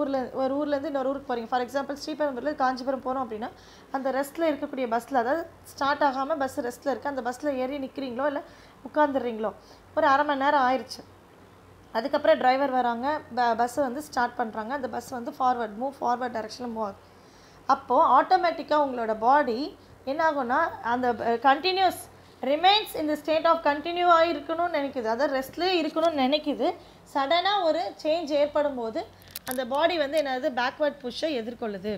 ஊர்லேருந்து இன்னொரு ஊருக்கு போகிறீங்க. ஃபார் எக்ஸாம்பிள் ஸ்ரீபெரும்புதூர்ல காஞ்சிபுரம் போகிறோம் அப்படின்னா அந்த ரெஸ்ட்டில் இருக்கக்கூடிய பஸ்ஸில், அதாவது ஸ்டார்ட் ஆகாமல் பஸ் ரெஸ்ட்டில் இருக்குது, அந்த பஸ்ஸில் ஏறி நிற்கிறீங்களோ இல்லை உட்காந்துடுறீங்களோ, ஒரு அரை மணி நேரம் ஆயிடுச்சு. அதுக்கப்புறம் டிரைவர் வராங்க, பஸ்ஸை வந்து ஸ்டார்ட் பண்ணுறாங்க. அந்த பஸ் வந்து மூவ் ஃபார்வர்ட் டைரெக்ஷனில் மூவ் ஆகுது. அப்போது ஆட்டோமேட்டிக்காக உங்களோட பாடி என்ன ஆகும்னா அந்த கண்டினியூஸ் ரிமைன்ஸ் இந்த ஸ்டேட் ஆஃப் கண்டினியூவாக இருக்கணும்னு நினைக்குது, அதாவது ரெஸ்ட்லேயே இருக்கணும்னு நினைக்குது. சடனாக ஒரு சேஞ்ச் ஏற்படும் போது அந்த பாடி வந்து என்னது பேக்வர்ட் புஷ்ஷை எதிர்கொள்ளுது.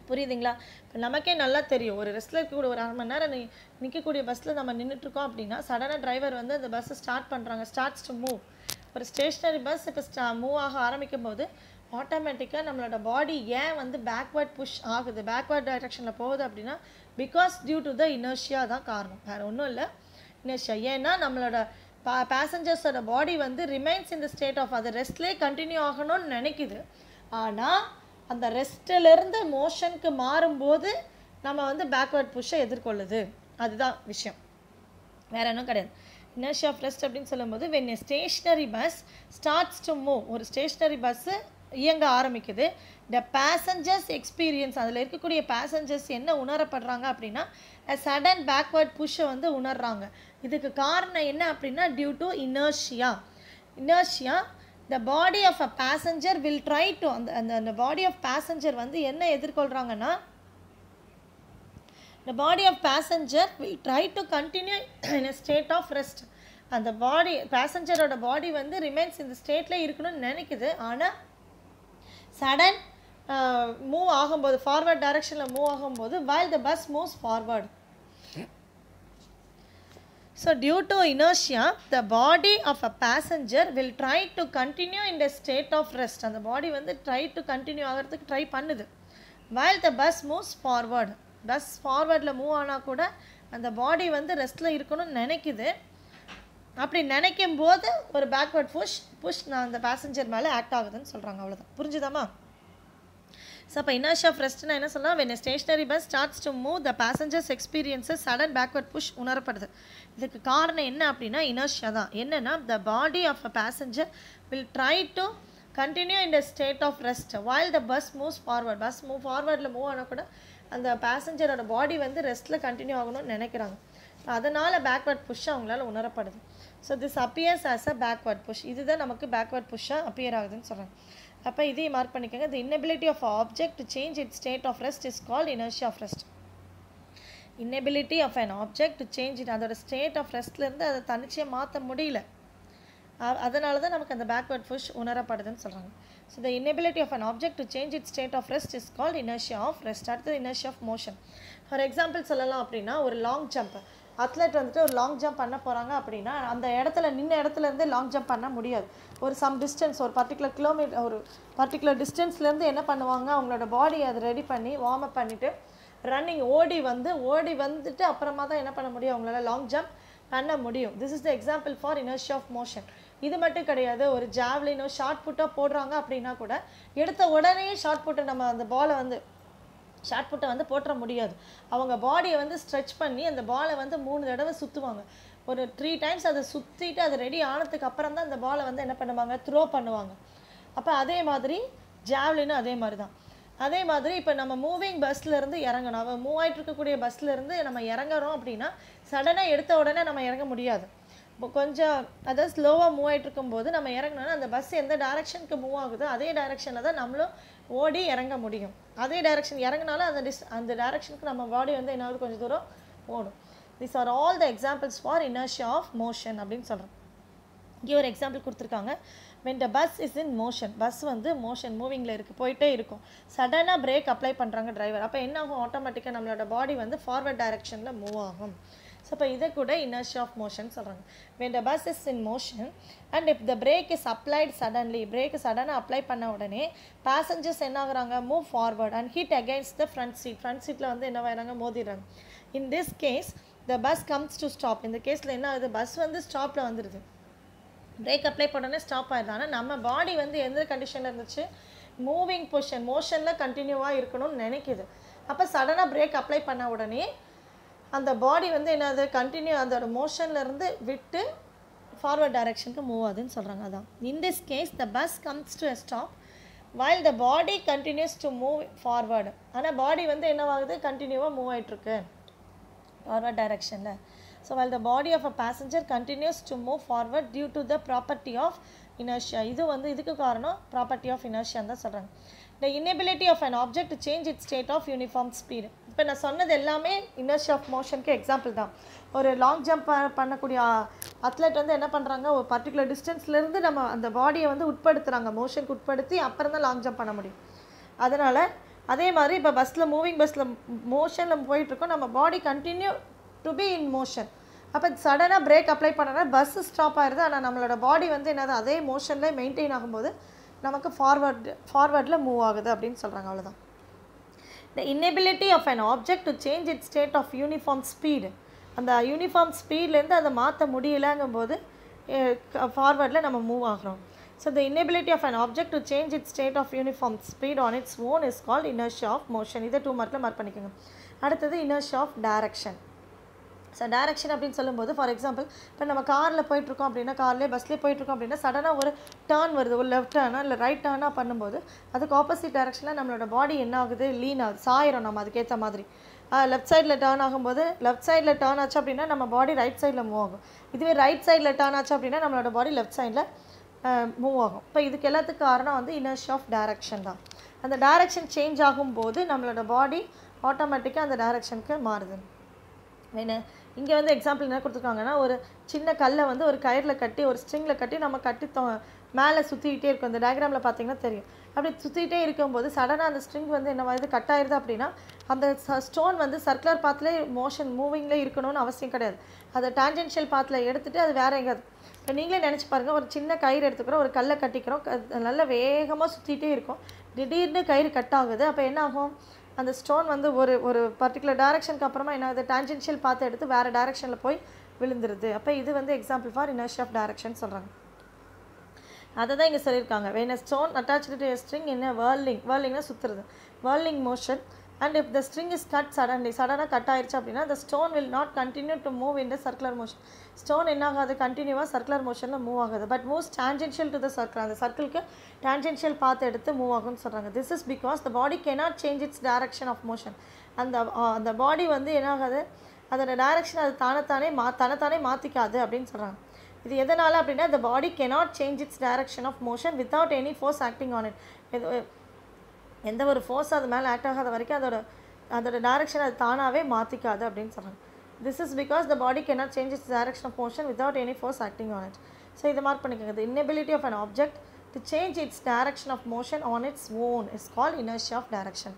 புரியுதுங்களா? இப்போ நமக்கே நல்லா தெரியும், ஒரு ரெஸ்ட்டில் இருக்கக்கூடிய ஒரு அரை மணி நேரம் நிற்கக்கூடிய பஸ்ஸில் நம்ம நின்றுட்டுருக்கோம் அப்படின்னா சடனாக டிரைவர் வந்து அந்த பஸ்ஸை ஸ்டார்ட் பண்ணுறாங்க, ஸ்டார்ட்ஸ் டு மூவ். ஒரு ஸ்டேஷ்னரி பஸ் இப்போ மூவ் ஆக ஆரம்பிக்கும் போது ஆட்டோமேட்டிக்காக நம்மளோட பாடி ஏன் வந்து பேக்வர்ட் புஷ் ஆகுது, பேக்வர்ட் டைரெக்ஷனில் போகுது அப்படின்னா because due to the inertia தான் காரணம், வேறு ஒன்றும் இல்லை. இனர்ஷியா ஏன்னா நம்மளோட பேசஞ்சர்ஸோட பாடி வந்து ரிமைன்ஸ் இந்த ஸ்டேட் ஆஃப் அது ரெஸ்ட்லேயே கண்டினியூ ஆகணும்னு நினைக்குது. ஆனால் அந்த ரெஸ்ட்டிலேருந்து மோஷனுக்கு மாறும்போது நம்ம வந்து பேக்வேர்ட் புஷ்ஷை எதிர்கொள்ளுது. அதுதான் விஷயம், வேறு ஒன்றும் கிடையாது. இனர்ஷியா ஆஃப் ரெஸ்ட் அப்படின்னு சொல்லும்போது when a stationary bus starts to move, ஒரு ஸ்டேஷ்னரி பஸ்ஸு இயங்க ஆரம்பிக்குது, the passengers experience, அதில் இருக்கக்கூடிய பேசஞ்சர்ஸ் என்ன உணரப்படுறாங்க அப்படின்னா a sudden backward புஷ்ஷை வந்து உணர்றாங்க. இதுக்கு காரணம் என்ன அப்படின்னா due to inertia. the body of a passenger will try to, அந்த body of passenger வந்து என்ன எதிர்கொள்கிறாங்கன்னா the body of passenger will try to continue in a state of rest. அந்த பாடி பேசஞ்சரோட பாடி வந்து ரிமைன்ஸ் இந்த ஸ்டேட்டில் இருக்கணும்னு நினைக்குது. ஆனால் சடன் மூவ் ஆகும்போது, ஃபார்வர்ட் டைரக்ஷனில் மூவ் ஆகும்போது while the bus moves forward. So due to inertia, the body of a passenger will try to continue in the state of rest. அந்த பாடி வந்து try to continue ஆகிறதுக்கு ட்ரை பண்ணுது while the bus moves forward. Bus ஃபார்வர்டில் move ஆனால் கூட அந்த பாடி வந்து ரெஸ்ட்டில் இருக்கணும்னு நினைக்குது. அப்படி நினைக்கும் போது ஒரு பேக்வர்ட் புஷ் நான் அந்த பேசஞ்சர் மேலே ஆக்ட் ஆகுதுன்னு சொல்கிறாங்க. அவ்வளோதான், புரிஞ்சுதாம்மா? ஸோ அப்போ இனர்ஷியா ஆஃப் ரெஸ்ட்னா என்ன சொல்லலாம்? when a stationary bus starts to move, the passengers experiences sudden backward push உணரப்படுது. இதுக்கு காரணம் என்ன அப்படின்னா இனர்ஷியா தான். என்னென்னா the body of a passenger will try to continue in the state of rest while the bus moves forward. Bus ஃபார்வர்டில் move ஆனால் கூட அந்த பேசஞ்சரோட பாடி வந்து ரெஸ்ட்டில் கண்டினியூ ஆகணும்னு நினைக்கிறாங்க. அதனால் பேக்வர்ட் புஷ் அவங்களால உணரப்படுது. So this appears as a backward push. இதுதான் நமக்கு பேக்வர்ட் புஷ்ஷாக அப்பியர் ஆகுதுன்னு சொல்கிறாங்க. அப்போ இதையும் மார்க் பண்ணிக்கோங்க. தி inability of an object to change its state of rest is called inertia of rest. inability of an object to change it, அதோட state of ரெஸ்ட்லேருந்து அதை தனிச்சையாக மாற்ற முடியல. அதனால தான் நமக்கு அந்த பேக்வர்ட் புஷ் உணரப்படுதுன்னு சொல்கிறாங்க. So the inability of an object to change its state of rest is called inertia of rest. அடுத்தது inertia of motion. For example சொல்லலாம் அப்படின்னா ஒரு லாங் ஜம்ப் அத்லெட் வந்துட்டு ஒரு லாங் ஜம்ப் பண்ண போகிறாங்க அப்படின்னா அந்த இடத்துல நின்ன இடத்துலேருந்து லாங் ஜம்ப் பண்ண முடியாது. ஒரு சம் டிஸ்டன்ஸ், ஒரு பர்டிகுலர் கிலோமீட்டர், ஒரு பர்டிகுலர் டிஸ்டன்ஸ்லேருந்து என்ன பண்ணுவாங்க, அவங்களோட பாடியை அதை ரெடி பண்ணி வார்ம் அப் பண்ணிவிட்டு ரன்னிங் ஓடி வந்துட்டு அப்புறமா தான் என்ன பண்ண முடியும், அவங்களால லாங் ஜம்ப் பண்ண முடியும். This is the example for inertia of motion. இது மட்டும் கிடையாது, ஒரு ஜாவ்லினோ ஷார்ட் புட்டாக போடுறாங்க அப்படின்னா கூட எடுத்த உடனே ஷார்ட் புட்டை நம்ம அந்த பாலை வந்து ஷார்ட் புட்டை வந்து போட்டுற முடியாது. அவங்க பாடியை வந்து ஸ்ட்ரெச் பண்ணி அந்த பாலை வந்து 3 தடவை சுற்றுவாங்க. ஒரு 3 டைம்ஸ் அதை சுற்றிட்டு அது ரெடி ஆனதுக்கு அப்புறம் தான் அந்த பாலை வந்து என்ன பண்ணுவாங்க, த்ரோ பண்ணுவாங்க. அப்போ அதே மாதிரி ஜாவ்லினும் அதே மாதிரி தான். அதே மாதிரி இப்போ நம்ம மூவிங் பஸ்லேருந்து இறங்கணும், அவள் மூவ் ஆகிட்டு இருக்கக்கூடிய பஸ்லேருந்து நம்ம இறங்குறோம் அப்படின்னா சடனாக எடுத்த உடனே நம்ம இறங்க முடியாது. இப்போ கொஞ்சம் அதாவது ஸ்லோவாக மூவ் ஆகிட்டு இருக்கும்போது நம்ம இறங்கினோன்னா அந்த பஸ் எந்த டைரெக்ஷனுக்கு மூவ் ஆகுதோ அதே டைரெக்ஷனில் தான் நம்மளும் ஓடி இறங்க முடியும். அதே டைரெக்ஷன் இறங்கினாலும் அந்த டைரெக்ஷனுக்கு நம்ம பாடி வந்து என்ன கொஞ்சம் தூரம் ஓடும். This are all the examples for inertia of motion அப்படின்னு சொல்கிறோம். இங்கே ஒரு எக்ஸாம்பிள் கொடுத்துருக்காங்க. when the bus is in motion, bus வந்து மோஷன் மூவிங்கில் இருக்குது, போயிட்டே இருக்கும். சடனாக பிரேக் அப்ளை பண்ணுறாங்க டிரைவர். அப்போ என்ன ஆகும், ஆட்டோமேட்டிக்காக நம்மளோட பாடி வந்து ஃபார்வர்ட் டைரெக்ஷனில் மூவ் ஆகும். ஸோ இப்போ இதை கூட inertia of motion சொல்கிறாங்க. when the bus is in motion and if the brake is applied suddenly, brake சடனாக அப்ளை பண்ண உடனே பேசஞ்சர்ஸ் என்ன ஆகுறாங்க, move forward and hit against the front seat. Front சீட்டில் வந்து என்ன ஆகிறாங்க, மோதிடுறாங்க. In this case the bus comes to stop. இந்த கேஸில் என்ன ஆகுது, பஸ் வந்து ஸ்டாப்பில் வந்துடுது. பிரேக் அப்ளை பண்ணோடனே ஸ்டாப் ஆகிடுது. ஆனால் நம்ம பாடி வந்து எந்த கண்டிஷனில் இருந்துச்சு, மூவிங் பொசிஷன், மோஷனில் கண்டினியூவாக இருக்கணும்னு நினைக்கிது. அப்போ சடனாக பிரேக் அப்ளை பண்ண உடனே அந்த பாடி வந்து என்னது, கண்டினியூ அதோட மோஷன்லேருந்து விட்டு ஃபார்வர்ட் டைரெக்ஷனுக்கு மூவ் ஆகுதுன்னு சொல்கிறாங்க. அதான் in this case the bus comes to a stop while the body continues to move forward. ஆனால் பாடி வந்து என்னவாகுது, கண்டினியூவாக மூவ் ஆகிட்டுருக்கு ஃபார்வர்ட் டைரெக்ஷனில். So while the body of a passenger continues to move forward due to the property of inertia. இது வந்து இதுக்கு காரணம் property of inertia தான் சொல்கிறாங்க. The inability of an object to change its state of uniform speed. இப்போ நான் சொன்னது எல்லாமே inertia of motionக்கு எக்ஸாம்பிள் தான். ஒரு லாங் ஜம்ப் பண்ணக்கூடிய அத்லெட் வந்து என்ன பண்ணுறாங்க, ஒரு பர்டிகுலர் டிஸ்டன்ஸ்லேருந்து நம்ம அந்த பாடியை வந்து உட்படுத்துகிறாங்க, மோஷனுக்கு உட்படுத்தி அப்புறம் தான் லாங் ஜம்ப் பண்ண முடியும். அதனால் அதே மாதிரி இப்போ பஸ்ஸில் மூவிங் பஸ்ஸில் மோஷனில் போயிட்டுருக்கோம், நம்ம body continue to be in motion. அப்போ சடனாக பிரேக் அப்ளை பண்ணனா பஸ்ஸு ஸ்டாப் ஆகிடுது. ஆனால் நம்மளோட பாடி வந்து என்னது, அதே மோஷனில் மெயின்டைன் ஆகும்போது நமக்கு ஃபார்வர்டில் மூவ் ஆகுது அப்படின்னு சொல்கிறாங்க. அவ்வளோதான். த inability of an object to change its state of uniform speed. அந்த யூனிஃபார்ம் ஸ்பீட்லேருந்து அதை மாற்ற முடியலைங்கும்போது ஃபார்வர்டில் நம்ம மூவ் ஆகிறோம். So the inability of an object to change its state of uniform speed on its own is called inertia of motion. இதை 2 மார்க்கில் mark பண்ணிக்கோங்க. அடுத்தது inertia of direction. So direction அப்படின்னு சொல்லும்போது ஃபார் எக்ஸாம்பிள் இப்போ நம்ம காரில் போயிட்டுருக்கோம் அப்படின்னா கார்லேயே பஸ்லேயே போயிட்டுருக்கோம் அப்படின்னா சடனாக ஒரு டேர்ன் வருது, ஒரு லெஃப்ட் டேர்னாக இல்லை ரைட் டேர்னாக பண்ணும்போது அதுக்கு ஆப்போசிட் டைரக்ஷனில் நம்மளோட பாடி என்ன ஆகுது, லீன் ஆகுது, சாயிரும் நம்ம அதுக்கேற்ற மாதிரி. லெஃப்ட் சைடில் டேர்ன் ஆகும்போது லெஃப்ட் சைடில் டேர்ன் ஆச்சு அப்படின்னா நம்ம பாடி ரைட் சைடில் மூவ் ஆகும். இதுவே ரைட் சைடில் டேர்ன் ஆச்சு அப்படின்னா நம்மளோட பாடி லெஃப்ட் சைடில் மூவ் ஆகும். இப்போ இதுக்கு எல்லாத்துக்கும் காரணம் வந்து இனர்ஷியா ஆஃப் டைரக்ஷன் தான். அந்த டைரக்ஷன் சேஞ்ச் ஆகும்போது நம்மளோட பாடி ஆட்டோமேட்டிக்காக அந்த டைரக்ஷனுக்கு மாறுது. வேணு இங்கே வந்து எக்ஸாம்பிள் என்ன கொடுத்துருக்காங்கன்னா, ஒரு சின்ன கல்லை வந்து ஒரு கயிறில் கட்டி ஒரு ஸ்ட்ரிங்கில் கட்டி நம்ம கட்டி மேலே சுற்றிக்கிட்டே இருக்கும். இந்த டயக்ராமில் பார்த்தீங்கன்னா தெரியும். அப்படி சுற்றிக்கிட்டே இருக்கும்போது சடனாக அந்த ஸ்ட்ரிங் வந்து என்ன இது கட் ஆயிருது அப்படின்னா அந்த ஸ்டோன் வந்து சர்க்குலர் பாத்லேயே மோஷன் மூவிங்லேயே இருக்கணும்னு அவசியம் கிடையாது. அதை டான்ஜென்ஷியல் பாத்தில் எடுத்துகிட்டு அது வேறு எங்கேயாது. இப்போ நீங்களே நினச்சி பாருங்கள், ஒரு சின்ன கயிறு எடுத்துக்கிறோம், ஒரு கல்லை கட்டிக்கிறோம், நல்ல வேகமாக சுற்றிகிட்டே இருக்கும், திடீர்னு கயிறு கட் ஆகுது. அப்போ என்ன ஆகும், அந்த ஸ்டோன் வந்து ஒரு பர்டிகுலர் டைரக்ஷனுக்கு அப்புறமா என்ன ஆகுது, டான்ஜென்ஷியல் பார்த்து எடுத்து வேறு டைரக்ஷனில் போய் விழுந்துருது. அப்போ இது வந்து example for inertia of direction சொல்கிறாங்க. அதை தான் இங்கே சொல்லியிருக்காங்க. when a stone attached to a string in a whirlingனா சுற்றுறது, whirling motion, and if the string is cut சடனாக கட் ஆயிடுச்சு அப்படின்னா the stone will not continue to move in the circular motion. Stone என்ன ஆகாது, கண்டினியூவாக சர்க்குலர் மோஷனில் move ஆகுது, but moves tangential to the circle, அந்த சர்க்கிளுக்கு டான்ஜென்ஷியல் பார்த்து எடுத்து மூவ் ஆகும்னு சொல்கிறாங்க. This is because the body cannot change its direction of motion. அந்த பாடி வந்து என்ன ஆகாது, அதோட டைரக்ஷன் அது தன்னைத்தானே மாற்றிக்காது அப்படின்னு சொல்கிறாங்க. இது எதனால் அப்படின்னா the body cannot change its direction of motion without any force acting on it. எந்த ஒரு ஃபோர்ஸ் அது மேலே ஆக்ட் ஆகாத வரைக்கும் அதோட டைரக்ஷன் அது தானாகவே மாற்றிக்காது அப்படின்னு சொல்கிறாங்க. This is because the body cannot change its direction of motion without any force acting on it. So இதை மார்க் பண்ணிக்கோங்க. The inability of an object to change its direction of motion on its own is called inertia of direction.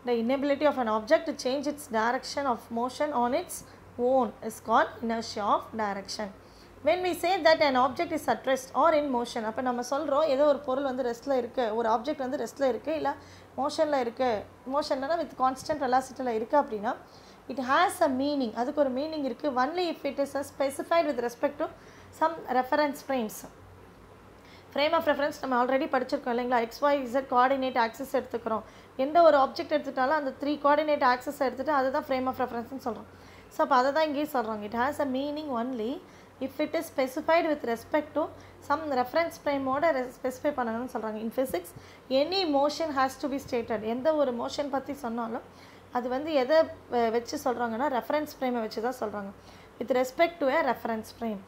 The inability of an object to change its direction of motion on its own is called inertia of direction. When we say that an object is at rest or in motion, அப்போ நம்ம சொல்கிறோம் ஏதோ ஒரு பொருள் வந்து ரெஸ்ட்டில் இருக்குது, ஒரு object வந்து ரெஸ்ட்டில் இருக்குது இல்லை மோஷனில் இருக்குது, மோஷன்னா வித் கான்ஸ்டன்ட் வெலாசிட்டியில் இருக்குது அப்படின்னா it has a meaning, அதுக்கு ஒரு மீனிங் இருக்குது. only if it is specified with respect to some reference frames. Frame of reference நம்ம ஆல்ரெடி படிச்சிருக்கோம் இல்லைங்களா, XYZ கோஆர்டினேட் ஆக்சிஸ் எடுத்துக்கிறோம். எந்த ஒரு ஆப்ஜெக்ட் எடுத்துட்டாலும் அந்த 3 கோஆர்டினேட் ஆக்சிஸ் எடுத்துகிட்டு அதுதான் ஃப்ரேம் ஆஃப் ரெஃபரன்ஸ்னு சொல்கிறோம். ஸோ அப்போ அதை தான் இங்கேயும் சொல்கிறாங்க. It has a meaning only if it is specified with respect to some reference frame ஓட ஸ்பெசிஃபை பண்ணணும்னு சொல்கிறாங்க. in physics any motion has to be stated. எந்த ஒரு மோஷன் பற்றி சொன்னாலும் அது வந்து எதை வச்சு சொல்கிறாங்கன்னா ரெஃபரன்ஸ் ஃப்ரேமை வச்சு தான் சொல்கிறாங்க. with respect to a reference frame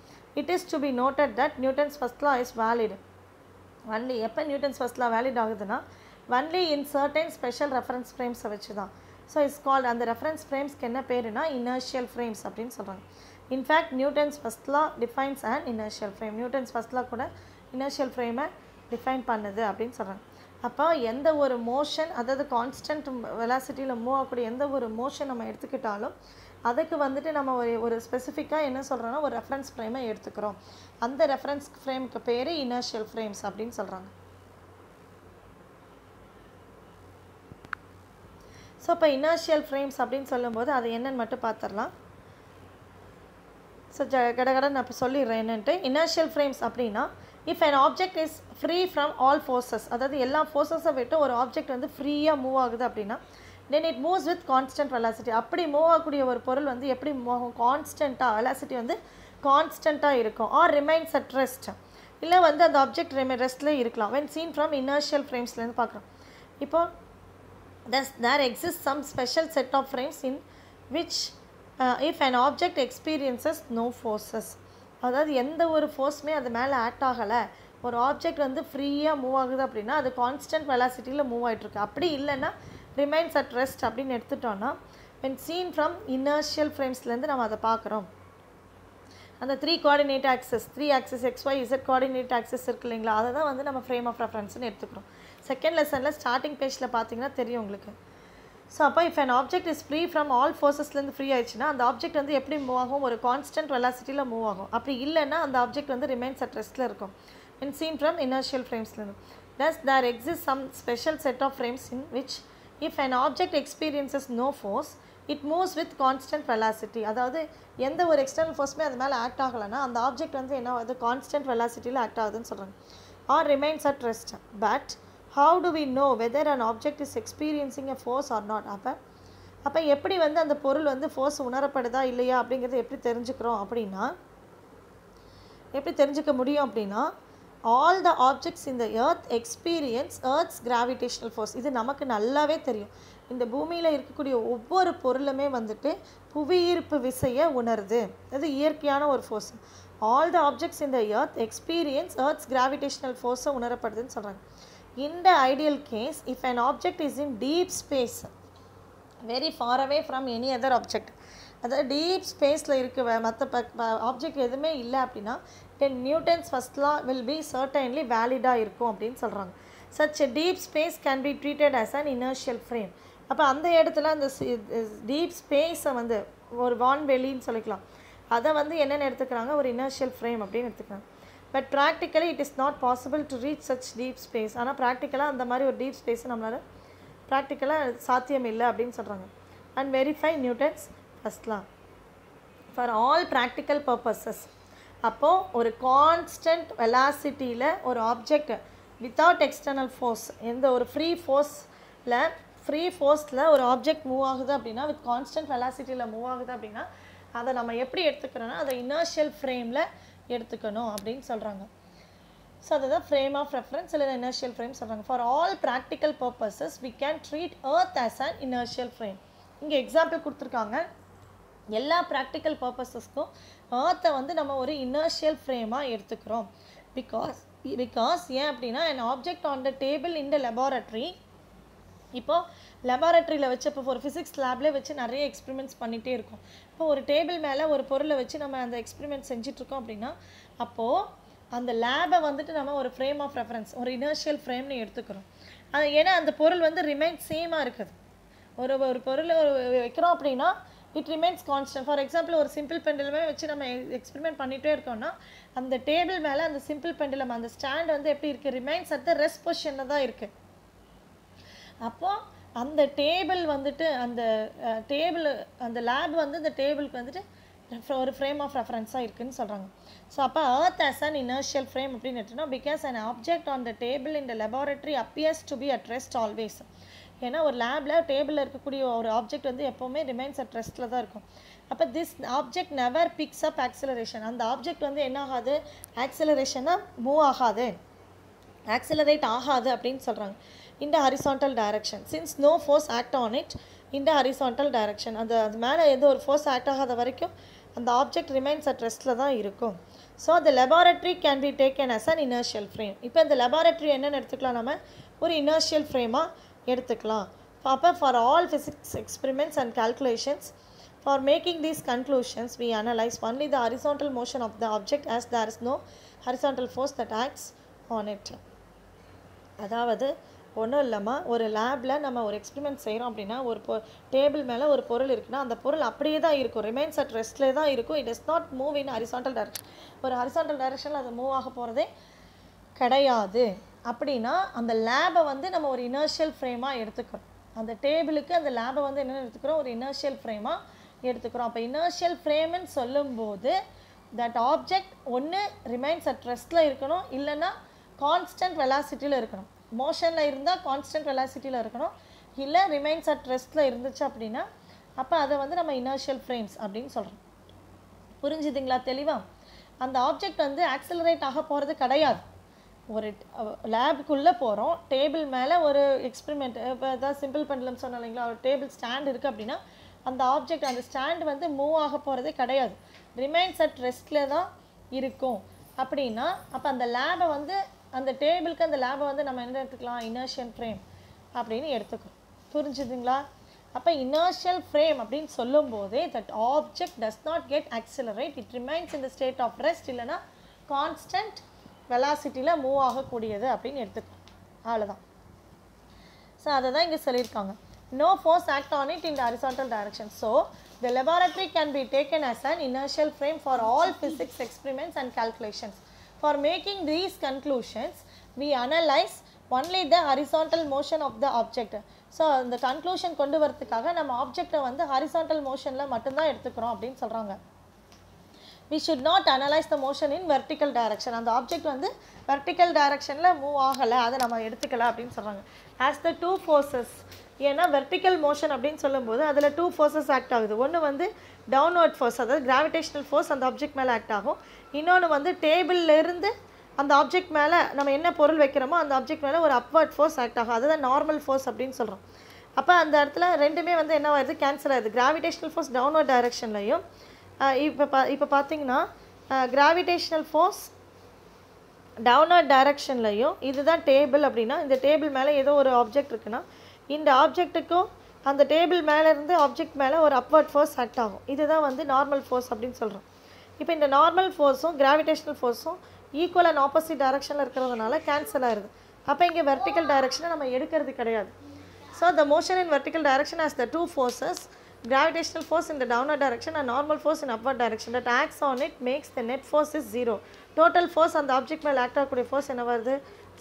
it is to be noted that Newton's first law is valid only. எப்போ நியூட்டன்ஸ் ஃபர்ஸ்ட் லா வேலிட் ஆகுதுன்னா only in certain special reference frames வச்சு தான். ஸோ இட்ஸ் கால்ட், அந்த reference ஃப்ரேம்ஸ்க்கு என்ன பேருனா inertial frames அப்படின்னு சொல்கிறாங்க. In fact Newton's first law defines and inertial frame. Newton's first லா கூட inertial ஃப்ரேமை define பண்ணுது அப்படின்னு சொல்கிறாங்க. அப்போ எந்த ஒரு மோஷன், அதாவது கான்ஸ்டன்ட் வெலாசிட்டியில் மூவ் ஆகக்கூடிய எந்த ஒரு மோஷன் நம்ம எடுத்துக்கிட்டாலும் அதுக்கு வந்துட்டு நம்ம ஒரு ஸ்பெசிஃபிக்காக என்ன சொல்கிறோன்னா ஒரு ரெஃபரன்ஸ் ஃப்ரேமை எடுத்துக்கிறோம். அந்த ரெஃபரன்ஸ் ஃப்ரேமுக்கு பேர் இனர்ஷியல் ஃப்ரேம்ஸ் அப்படின்னு சொல்கிறாங்க. ஸோ இப்போ இனர்ஷியல் ஃப்ரேம்ஸ் அப்படின்னு சொல்லும்போது அது என்னன்னு மட்டும் பார்த்துடலாம். ஸோ கடகட நான் இப்போ சொல்லிடுறேன் என்னன்ட்டு. இனர்ஷியல் ஃப்ரேம்ஸ் அப்படின்னா if an object is free from all forces, அதாவது எல்லா ஃபோர்ஸஸை விட்டு ஒரு ஆப்ஜெக்ட் வந்து ஃப்ரீயாக மூவ் ஆகுது அப்படின்னா then it moves with constant velocity. அப்படி மூவ் ஆகக்கூடிய ஒரு பொருள் வந்து எப்படி மூவ் ஆகும், கான்ஸ்டண்ட்டாக, வெலாசிட்டி வந்து கான்ஸ்டண்ட்டாக இருக்கும். ஆர் ரிமைன்ஸ் அட் ரெஸ்ட், இல்லை வந்து அந்த ஆப்ஜெக்ட் ரெஸ்ட்லேயே இருக்கலாம். when seen from inertial ஃப்ரேம்ஸ்லேருந்து பார்க்குறோம். இப்போ there exists some special set of frames in which if an object experiences no forces, அதாவது எந்த ஒரு ஃபோர்ஸுமே அது மேலே ஆக்ட் ஆகலை, ஒரு ஆப்ஜெக்ட் வந்து ஃப்ரீயாக மூவ் ஆகுது அப்படின்னா அது கான்ஸ்டன்ட் வெலாசிட்டியில் மூவ் ஆகிட்டுருக்கு. அப்படி இல்லைன்னா ரிமைன்ஸ் அட் ரெஸ்ட் அப்படின்னு எடுத்துட்டோன்னா when seen from inertial ஃப்ரேம்ஸ்லேருந்து நம்ம அதை பார்க்குறோம். அந்த 3 coordinate access, 3 access XYZ coordinate access இருக்குது இல்லைங்களா, அதை தான் வந்து நம்ம ஃப்ரேம் ஆஃப் ரெஃபரன்ஸ்னு எடுத்துக்கிறோம். செகண்ட் லெசனில் ஸ்டார்டிங் பேஜில் பார்த்தீங்கன்னா தெரியும் உங்களுக்கு. ஸோ அப்போ if an object is free from all forcesலேருந்து ஃப்ரீ ஆயிடுச்சுன்னா அந்த ஆப்ஜெக்ட் வந்து எப்படி மூவ் ஆகும், ஒரு கான்ஸ்டன்ட் வெலாசிட்டியில் மூவ் ஆகும். அப்படி இல்லைன்னா அந்த ஆப்ஜெக்ட் வந்து ரிமைன்ஸ் அட் ரெஸ்ட்டில் இருக்கும். when seen from inertial ஃப்ரேம்ஸ்லேருந்து. thus there exists some special set of frames in which if an object experiences no force it moves with constant velocity. அதாவது எந்த ஒரு எக்ஸ்டர்னல் ஃபோர்ஸுமே அது மேலே ஆக்ட் ஆகலைன்னா அந்த ஆப்ஜெக்ட் வந்து என்ன ஆகுது, கான்ஸ்டன்ட் வெலாசிட்டியில் ஆக்ட் ஆகுதுன்னு சொல்கிறாங்க. or remains at rest. But how do we know whether an object is experiencing a force or not? அப்போ எப்படி வந்து அந்த பொருள் வந்து ஃபோர்ஸ் உணரப்படுதா இல்லையா அப்படிங்கிறது எப்படி தெரிஞ்சுக்கிறோம் அப்படின்னா, எப்படி தெரிஞ்சுக்க முடியும் அப்படின்னா, all the objects in the earth experience earth's gravitational force. இது நமக்கு நல்லாவே தெரியும். இந்த பூமியில் இருக்கக்கூடிய ஒவ்வொரு பொருளுமே வந்துட்டு புவியீர்ப்பு விசையை உணருது. அது இயற்கையான ஒரு force. All the objects in the earth experience earth's gravitational ஃபோர்ஸை உணரப்படுதுன்னு சொல்கிறாங்க. In the ideal case, if an object is in deep space very far away from any other object, அதாவது டீப் ஸ்பேஸில் இருக்க மற்ற ஆப்ஜெக்ட் எதுவுமே இல்லை அப்படின்னா Newton's first law will be certainly வேலிடாக இருக்கும் அப்படின்னு சொல்கிறாங்க. Such deep space can be treated as an inertial frame. அப்போ அந்த இடத்துல அந்த டீப் ஸ்பேஸை வந்து ஒரு வான்வெளின்னு சொல்லிக்கலாம். அதை வந்து என்னென்னு எடுத்துக்கிறாங்க, ஒரு இனர்ஷியல் ஃப்ரேம் அப்படின்னு எடுத்துக்கிறாங்க. But practically it is not possible to reach such deep space. ஆனால் ப்ராக்டிக்கலாக அந்த மாதிரி ஒரு டீப் ஸ்பேஸை நம்மளால் ப்ராக்டிக்கலாக சாத்தியம் இல்லை அப்படின்னு சொல்கிறாங்க. And verify Newton's first law for all practical purposes. அப்போது ஒரு கான்ஸ்டன்ட் வெலாசிட்டியில் ஒரு ஆப்ஜெக்ட் வித்தவுட் எக்ஸ்டர்னல் ஃபோர்ஸ், எந்த ஒரு ஃப்ரீ ஃபோர்ஸில் ஒரு ஆப்ஜெக்ட் மூவ் ஆகுது அப்படின்னா, வித் கான்ஸ்டன்ட் வெலாசிட்டியில் மூவ் ஆகுது அப்படின்னா, அதை நம்ம எப்படி எடுத்துக்கிறோன்னா அதை இனர்ஷியல் ஃப்ரேமில் எடுத்துக்கணும் அப்படின்னு சொல்கிறாங்க. ஸோ அதுதான் ஃப்ரேம் ஆஃப் ரெஃபரன்ஸ் இல்லை இனர்ஷியல் ஃப்ரேம் சொல்கிறாங்க. For all practical purposes we can treat Earth as an inertial frame. இங்கே எக்ஸாம்பிள் கொடுத்துருக்காங்க. எல்லா ப்ராக்டிக்கல் பர்பஸஸ்க்கும் எர்த்தை வந்து நம்ம ஒரு இனர்ஷியல் ஃப்ரேமாக எடுத்துக்கிறோம். பிகாஸ் ஏன் அப்படின்னா, an object on the table in the laboratory, இப்போது லெபார்ட்ரியில் வச்சு இப்போ ஒரு ஃபிசிக்ஸ் லேப்லேயே வச்சு நிறைய எக்ஸ்பெரிமெண்ட்ஸ் பண்ணிகிட்டே இருக்கும். இப்போ ஒரு டேபிள் மேலே ஒரு பொருளை வச்சு நம்ம அந்த எக்ஸ்பெரிமெண்ட் செஞ்சிட்ருக்கோம் அப்படின்னா, அப்போது அந்த லேபை வந்துட்டு நம்ம ஒரு ஃப்ரேம் ஆஃப் ரெஃபரன்ஸ், ஒரு இனர்ஷியல் ஃப்ரேம்னு எடுத்துக்கிறோம். அது ஏன்னா அந்த பொருள் வந்து ரிமைன் சேமாக இருக்குது. ஒரு பொருளை வைக்கிறோம் அப்படின்னா it remains constant. For example, ஒரு சிம்பிள் பெண்டுலமே வச்சு நம்ம எக்ஸ்பெரிமெண்ட் பண்ணிகிட்டே இருக்கோம்னா, அந்த டேபிள் மேலே அந்த சிம்பிள் பெண்டுலம் அந்த ஸ்டாண்ட் வந்து எப்படி இருக்குது, ரிமைன்ஸ் அட் த ரெஸ்ட் பொசிஷனில் தான் இருக்குது. அப்போது அந்த டேபிள் வந்துட்டு அந்த லேப் வந்து இந்த டேபிளுக்கு வந்துட்டு ஒரு ஃப்ரேம் ஆஃப் ரெஃபரன்ஸாக இருக்குதுன்னு சொல்கிறாங்க. ஸோ அப்போ Earth as an inertial frame அப்படின்னு எடுத்தோம்னா, because an object on the table in the laboratory appears to be at rest always. ஏன்னா ஒரு லேபில் டேபிளில் இருக்கக்கூடிய ஒரு ஆப்ஜெக்ட் வந்து எப்போவுமே ரிமைன்ஸ் அட் ரெஸ்ட்டில் தான் இருக்கும். அப்போ this object never fix up acceleration. அந்த ஆப்ஜெக்ட் வந்து என்ன ஆகாது, ஆக்சிலரேஷனாக மூவ் ஆகாது, ஆக்சிலரேட் ஆகாது அப்படின்னு சொல்கிறாங்க. in the horizontal direction since no force act on it in the horizontal direction. அது மேலே எந்த ஒரு ஃபோர்ஸ் ஆக்ட் ஆகாத வரைக்கும் அந்த ஆப்ஜெக்ட் ரிமைன்ஸ் அட் ரெஸ்ட்டில் தான் இருக்கும். So the laboratory can be taken as an inertial frame. இப்போ இந்த லெபார்ட்ரி என்னென்னு எடுத்துக்கலாம், நம்ம ஒரு இனர்ஷியல் ஃப்ரேமாக எடுத்துக்கலாம். அப்போ for all physics experiments and calculations, for making these conclusions we analyze only the horizontal motion of the object as there is no horizontal force that acts on it. அதாவது ஒன்றும் இல்லாமல் ஒரு லேபில் நம்ம ஒரு எக்ஸ்பெரிமெண்ட் செய்கிறோம் அப்படின்னா, ஒரு டேபிள் மேலே ஒரு பொருள் இருக்குன்னா அந்த பொருள் அப்படியே தான் இருக்கும், ரிமைன்ஸ் அட் ரெஸ்ட்லேயே தான் இருக்கும். It is not move in horizontal direction. ஒரு ஹரிசாண்டல் டைரக்ஷனில் அது மூவ் ஆக போகிறதே கிடையாது. அப்படின்னா அந்த லேபை வந்து நம்ம ஒரு இனர்ஷியல் ஃப்ரேமாக எடுத்துக்கிறோம். அந்த டேபிளுக்கு அந்த லேபை வந்து என்ன எடுத்துக்கிறோம், ஒரு இனர்ஷியல் ஃப்ரேமாக எடுத்துக்கிறோம். அப்போ இனர்ஷியல் ஃப்ரேம்னு சொல்லும்போது தட் ஆப்ஜெக்ட் ஒன்று ரிமைன்ஸ் அட் ரெஸ்ட்டில் இருக்கணும், இல்லைன்னா கான்ஸ்டன்ட் வெலாசிட்டியில் இருக்கணும். மோஷனில் இருந்தால் கான்ஸ்டன்ட் வெலாசிட்டியில் இருக்கணும், இல்லை ரிமைன்ஸ் அட் ரெஸ்ட்டில் இருந்துச்சு அப்படின்னா அப்போ அதை வந்து நம்ம இனர்ஷியல் ஃப்ரேம்ஸ் அப்படின்னு சொல்கிறோம். புரிஞ்சுதுங்களா தெளிவாக? அந்த ஆப்ஜெக்ட் வந்து ஆக்சிலரேட் ஆக போகிறது கிடையாது. ஒரு லேபுக்குள்ளே போகிறோம், டேபிள் மேலே ஒரு எக்ஸ்பெரிமெண்ட், இப்போ ஏதாவது சிம்பிள் பெண்டுலம் சொன்னோம் இல்லைங்களா, ஒரு டேபிள் ஸ்டாண்ட் இருக்குது அப்படின்னா அந்த ஆப்ஜெக்ட் அந்த ஸ்டாண்ட் வந்து மூவ் ஆக போகிறதே கிடையாது, ரிமைன்ஸ் அட் ரெஸ்ட்டில் தான் இருக்கும். அப்படின்னா அப்போ அந்த லேபை வந்து அந்த டேபிளுக்கு அந்த லேபை வந்து நம்ம என்ன எடுத்துக்கலாம், இனர்ஷியல் ஃப்ரேம் அப்படின்னு எடுத்துக்கணும். புரிஞ்சுதுங்களா? அப்போ இனர்ஷியல் ஃப்ரேம் அப்படின்னு சொல்லும்போதே that object does not get accelerate, it remains in the state of rest, இல்லைனா கான்ஸ்டன்ட் வெலாசிட்டியில் மூவ் ஆகக்கூடியது அப்படின்னு எடுத்துக்கலாம். அவ்வளோதான். ஸோ அதை தான் இங்கே சொல்லியிருக்காங்க. No force act on it in the horizontal direction. So the laboratory can be taken as an inertial frame for all physics experiments and calculations. For making these conclusions, we analyze only the horizontal motion of the object. So இந்த conclusion கொண்டு வரதுக்காக நம்ம ஆப்ஜெக்டை வந்து horizontal motionல மட்டும்தான் எடுத்துக்கிறோம் அப்படின்னு சொல்கிறாங்க. we should not analyze the motion in vertical direction. அந்த ஆப்ஜெக்ட் வந்து vertical directionல மூவ் ஆகலை, அதை நம்ம எடுத்துக்கல அப்படின்னு சொல்கிறாங்க. ஆஸ் த டூ ஃபோர்ஸஸ், ஏன்னா வெர்டிக்கல் மோஷன் அப்படின்னு சொல்லும்போது அதில் டூ ஃபோர்ஸஸ் ஆக்ட் ஆகுது. ஒன்று வந்து டவுன்வர்ட் ஃபோர்ஸ், அதாவது கிராவிடேஷனல் ஃபோர்ஸ் அந்த ஆப்ஜெக்ட் மேலே ஆக்ட் ஆகும். இன்னொன்று வந்து டேபிள்லேருந்து அந்த ஆப்ஜெக்ட் மேலே நம்ம என்ன பொருள் வைக்கிறோமோ அந்த ஆப்ஜெக்ட் மேலே ஒரு அப்வர்ட் ஃபோர்ஸ் ஆக்ட் ஆகும். அதுதான் நார்மல் ஃபோர்ஸ் அப்படின்னு சொல்கிறோம். அப்போ அந்த இடத்துல ரெண்டுமே வந்து என்ன ஆகுது, கேன்சல் ஆகுது. கிராவிடேஷனல் ஃபோர்ஸ் டவுன்வர்ட் டைரக்ஷன்லையும் இப்போ பார்த்தீங்கன்னா கிராவிடேஷனல் ஃபோர்ஸ் டவுன்வர்ட் டைரக்ஷன்லையும், இதுதான் டேபிள் அப்படின்னா இந்த டேபிள் மேலே ஏதோ ஒரு ஆப்ஜெக்ட் இருக்குன்னா இந்த ஆப்ஜெக்ட்டுக்கும் அந்த டேபிள் மேலேருந்து ஆப்ஜெக்ட் மேலே ஒரு அப்வர்ட் ஃபோர்ஸ் ஆக்ட் ஆகும். இதுதான் வந்து நார்மல் ஃபோர்ஸ் அப்படின்னு சொல்கிறோம். இப்போ இந்த நார்மல் ஃபோர்ஸும் கிராவிடேஷனல் ஃபோர்ஸும் ஈக்குவல் அண்ட் ஆப்போசிட் டைரக்ஷனில் இருக்கிறதுனால கேன்சல் ஆகிடுது. அப்போ இங்கே வெர்டிக்கல் டைரக்ஷனை நம்ம எடுக்கிறது கிடையாது. So the motion in vertical direction has the two forces, gravitational force in the downward direction and normal force in upward direction that acts on it makes the net force is 0. Total force on the object மேல் act ஆகக்கூடிய force என்ன வருது,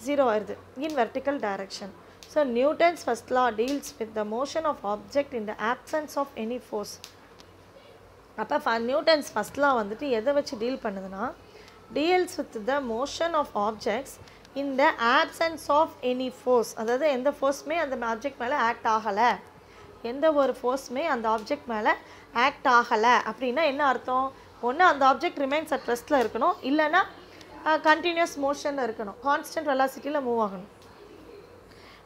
0 வருது in vertical direction. So Newton's first law deals with the motion of object in the absence of any force. அப்போ Newton's first லா வந்துட்டு எதை வச்சு deal பண்ணுதுன்னா, deals with the motion of objects in the absence of any force. அதாவது எந்த ஃபோர்ஸுமே அந்த object மேலே act ஆகலை, எந்த ஒரு ஃபோர்ஸுமே அந்த ஆப்ஜெக்ட் மேலே ஆக்ட் ஆகலை அப்படின்னா என்ன அர்த்தம், ஒன்று அந்த ஆப்ஜெக்ட் ரிமைன்ஸ் அட் ரெஸ்ட்டில் இருக்கணும், இல்லைன்னா கண்டினியூஸ் மோஷனில் இருக்கணும், கான்ஸ்டன்ட் வெலாசிட்டியில் மூவ் ஆகணும்.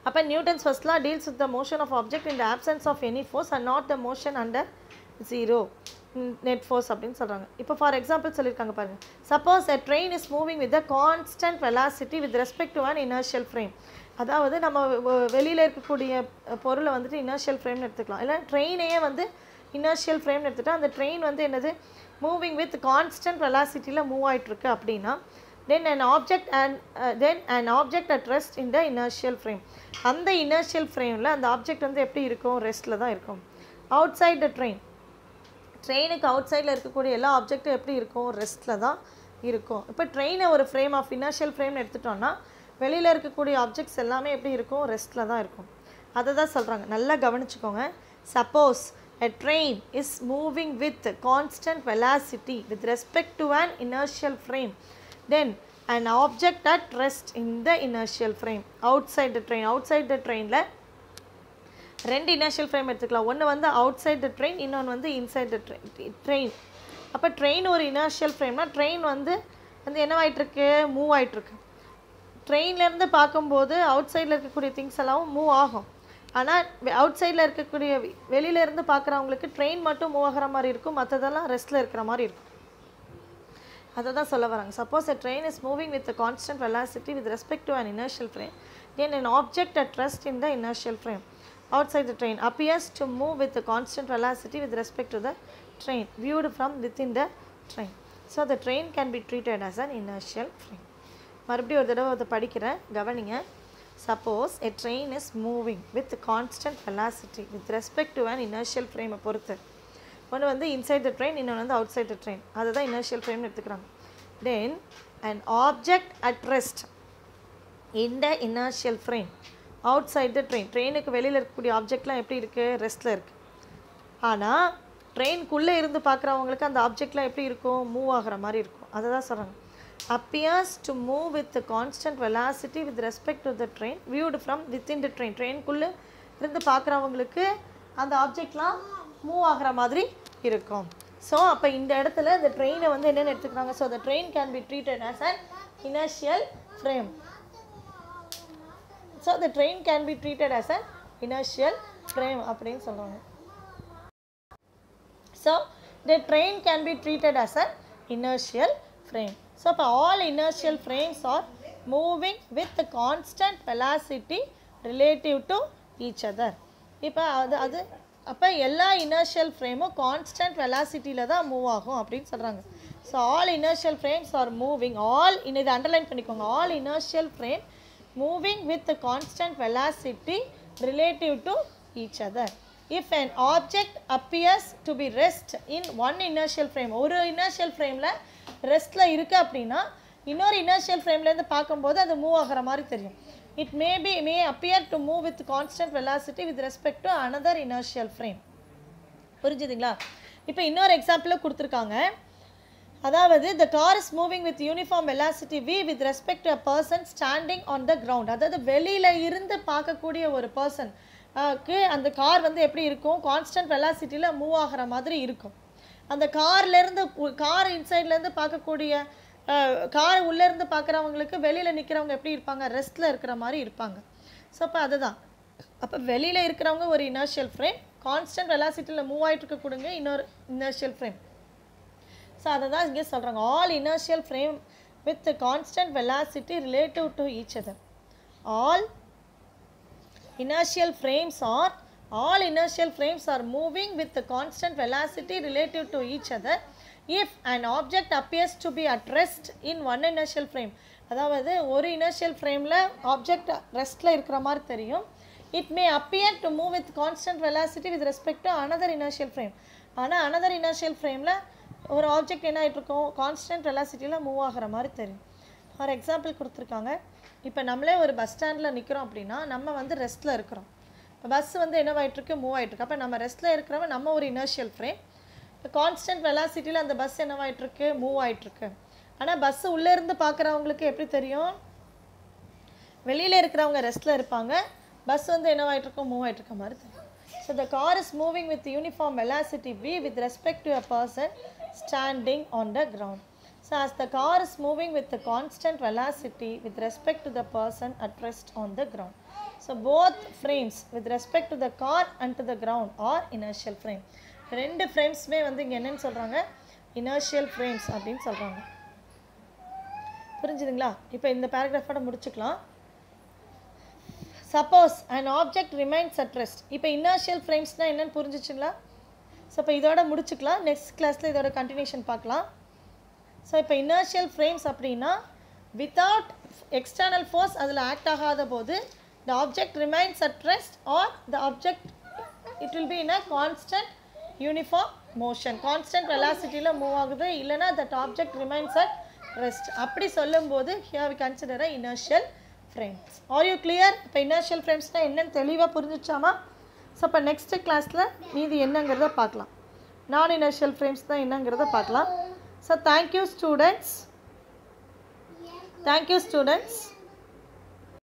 அப்போ Newton's first law deals with the motion of object in the absence of any force and not the motion under 0 net force அப்படின்னு சொல்கிறாங்க. இப்போ ஃபார் எக்ஸாம்பிள் சொல்லியிருக்காங்க பாருங்கள், suppose a train is moving with a constant velocity with respect to an inertial frame. அதாவது நம்ம வெளியில் இருக்கக்கூடிய பொருளை வந்துட்டு இனர்ஷியல் ஃப்ரேம்னு எடுத்துக்கலாம், இல்லை ட்ரெயினையே வந்து இனர்ஷியல் ஃப்ரேம்னு எடுத்துகிட்டா அந்த ட்ரெயின் வந்து என்னது மூவிங் வித் கான்ஸ்டன்ட் வெலாசிட்டியில் மூவ் ஆகிட்டுருக்கு அப்படின்னா then an object at rest in the inertial frame. அந்த இனர்ஷியல் ஃப்ரேமில் அந்த ஆப்ஜெக்ட் வந்து எப்படி இருக்கும், ரெஸ்ட்டில் தான் இருக்கும். அவுட் சைட் த ட்ரெயினுக்கு அவுட் சைடில் இருக்கக்கூடிய எல்லா ஆப்ஜெக்டும் எப்படி இருக்கும், ரெஸ்ட்டில் தான் இருக்கும். இப்போ ட்ரெயினை ஒரு ஃப்ரேம் ஆஃப் இனர்ஷியல் ஃப்ரேம்னு எடுத்துட்டோன்னா வெளியில் இருக்கக்கூடிய ஆப்ஜெக்ட்ஸ் எல்லாமே எப்படி இருக்கும், ரெஸ்ட்டில் தான் இருக்கும். அதை தான் சொல்கிறாங்க, நல்லா கவனிச்சுக்கோங்க. Suppose a train is moving with constant velocity with respect to an inertial frame, then an object at rest in the inertial frame outside the trainல ரெண்டு இனர்ஷியல் ஃப்ரேம் எடுத்துக்கலாம். ஒன்று வந்து அவுட் சைட் த ட்ரெயின், இன்னொன்று வந்து inside the train. அப்போ train ஒரு inertial ஃப்ரேம்னா train வந்து என்னவாயிட்ருக்கு, move ஆகிட்டுருக்கு. ட்ரெயின்லேருந்து பார்க்கும்போது அவுட் சைடில் இருக்கக்கூடிய திங்ஸ் எல்லாம் மூவ் ஆகும். ஆனால் அவுட் சைடில் இருக்கக்கூடிய வெளியிலேருந்து பார்க்குறவங்களுக்கு ட்ரெயின் மட்டும் மூவ் ஆகிற மாதிரி இருக்கும், மற்றதெல்லாம் ரெஸ்ட்டில் இருக்கிற மாதிரி இருக்கும். அதை தான் சொல்ல வராங்க. Suppose a train is moving with a constant velocity with respect to an inertial frame, then an object at rest in the inertial frame outside the train appears to move with a constant velocity with respect to the train viewed from within the train. So the train can be treated as an inertial frame. மறுபடியும் ஒரு தடவை அதை படிக்கிறேன், கவனிங்க. Suppose a train is moving with constant velocity with respect to an inertial frame பொறுத்து, ஒன்று வந்து inside the train, இன்னொன்று வந்து அவுட் சைட் த ட்ரெயின், அதுதான் இனர்ஷியல் ஃப்ரேம்னு எடுத்துக்கிறாங்க. தென் an object at rest in the inertial frame outside the train. ட்ரெயினுக்கு வெளியில் இருக்கக்கூடிய ஆப்ஜெக்ட்லாம் எப்படி இருக்குது, ரெஸ்ட்டில் இருக்குது. ஆனால் ட்ரெயின்குள்ளே இருந்து பார்க்குறவங்களுக்கு அந்த ஆப்ஜெக்ட்லாம் எப்படி இருக்கும், மூவ் ஆகிற மாதிரி இருக்கும். அதை தான் சொல்கிறாங்க, appears to move with the constant velocity with respect to the train viewed from within the train. ட்ரெயின்குள்ளே இருந்து பார்க்குறவங்களுக்கு அந்த ஆப்ஜெக்ட்லாம் மூவ் ஆகிற மாதிரி இருக்கும். ஸோ அப்போ இந்த இடத்துல இந்த ட்ரெயினை வந்து என்னென்னு எடுத்துக்கிறாங்க, so the train can be treated as an inertial frame. So the train can be treated as an inertial frame அப்படின்னு சொல்கிறாங்க. So the train can be treated as an inertial frame. So all inertial frames are moving with the constant velocity relative to each other. இப்போ அது அப்போ எல்லா inertial ஃப்ரேமும் constant வெலாசிட்டியில் தான் move ஆகும் அப்படின்னு சொல்கிறாங்க. So all inertial frames are moving, இதை underline பண்ணிக்கோங்க, all inertial frame moving with constant velocity relative to each other. If an object appears to be rest in one inertial frame, ஒரு inertial ஃப்ரேமில் ரெஸ்ட்டில் இருக்குது அப்படின்னா இன்னொரு இனர்ஷியல் ஃப்ரேம்லேருந்து பார்க்கும்போது அது move ஆகிற மாதிரி தெரியும். It may appear to move with constant velocity with respect to another inertial frame. புரிஞ்சுதுங்களா? இப்போ இன்னொரு எக்ஸாம்பிள் கொடுத்துருக்காங்க. அதாவது the car is moving with uniform velocity v with respect to a person standing on the ground. அதாவது வெளியில இருந்து பார்க்கக்கூடிய ஒரு பர்சன் அந்த கார் வந்து எப்படி இருக்கும், கான்ஸ்டன்ட் வெலாசிட்டியில் மூவ் ஆகிற மாதிரி இருக்கும். அந்த கார்லேருந்து கார் இன்சைட்லேருந்து பார்க்கக்கூடிய கார் உள்ளேருந்து பார்க்குறவங்களுக்கு வெளியில் நிற்கிறவங்க எப்படி இருப்பாங்க, ரெஸ்ட்டில் இருக்கிற மாதிரி இருப்பாங்க. ஸோ அப்போ அதுதான், அப்போ வெளியில் இருக்கிறவங்க ஒரு இனர்ஷியல் ஃப்ரேம், கான்ஸ்டன்ட் வெலாசிட்டியில் மூவ் ஆகிட்டு இருக்க கொடுங்க இன்னொரு இனர்ஷியல் ஃப்ரேம். ஸோ அதை தான் இங்கே சொல்கிறாங்க, all inertial frame with constant velocity relative to each other. All inertial frames are moving with the constant velocity relative to each other if an object appears to be at rest in one inertial frame. அதாவது ஒரு inertial frameல object restல இருக்கிற மாதிரி தெரியும். It may appear to move with constant velocity with respect to another inertial frame. ஆனால் another inertial frameல ஒரு object என்ன ஆகிட்டு இருக்கும், கான்ஸ்டன்ட் வெலாசிட்டியில் மூவ் ஆகிற மாதிரி தெரியும். ஃபார் எக்ஸாம்பிள் கொடுத்துருக்காங்க, இப்போ நம்மளே ஒரு பஸ் ஸ்டாண்டில் நிற்கிறோம் அப்படின்னா நம்ம வந்து ரெஸ்ட்டில் இருக்கிறோம். இப்போ பஸ் வந்து என்னவாயிட்ருக்கு, மூவ் ஆகிட்ருக்கு. அப்போ நம்ம ரெஸ்ட்டில் இருக்கிறவங்க நம்ம ஒரு இனர்ஷியல் ஃப்ரேம். இப்போ கான்ஸ்டன்ட் வெலாசிட்டியில் அந்த பஸ் என்னவாயிட்ருக்கு, மூவ் ஆகிட்ருக்கு. ஆனால் பஸ்ஸு உள்ளேருந்து பார்க்குறவங்களுக்கு எப்படி தெரியும், வெளியில் இருக்கிறவங்க ரெஸ்ட்டில் இருப்பாங்க, பஸ் வந்து என்னவாயிட்ருக்கும், மூவ் ஆகிட்ருக்க மாதிரி தெரியும். So the car is moving with uniform velocity v with respect to a person standing on the ground. So as the car is moving with the constant velocity with respect to the person at rest on the ground. So both frames with respect to the car and to the ground are inertial frame. ரெண்டு ஃப்ரேம்ஸ்மே வந்து இங்கே என்னன்னு சொல்கிறாங்க, inertial frames அப்படின்னு சொல்கிறாங்க. புரிஞ்சுதுங்களா? இப்போ இந்த பேராகிராஃபோட முடிச்சுக்கலாம். Suppose an object remains at rest. இப்போ inertial framesனால் என்னன்னு புரிஞ்சிச்சுங்களா? ஸோ இப்போ இதோட முடிச்சுக்கலாம், நெக்ஸ்ட் கிளாஸில் இதோட கண்டினியூஷன் பார்க்கலாம். ஸோ இப்போ இனர்ஷியல் ஃப்ரேம்ஸ் அப்படின்னா வித்தவுட் எக்ஸ்டர்னல் ஃபோர்ஸ் அதில் ஆக்ட் ஆகாத போது the object remains at rest or the object it will be in a constant uniform motion. Constant வெலாசிட்டியில் மூவ் ஆகுது, இல்லைனா that object remains at rest. அப்படி சொல்லும்போது here we consider a inertial frames. Are you clear? இப்போ inertial ஃப்ரேம்ஸ்னால் என்னென்னு தெளிவாக புரிஞ்சிச்சாமா? So இப்போ நெக்ஸ்ட்டு கிளாஸில் மீதி என்னங்கிறத பார்க்கலாம், நான் இனர்ஷியல் ஃப்ரேம்ஸ் தான் என்னங்கிறத பார்க்கலாம். So thank you students.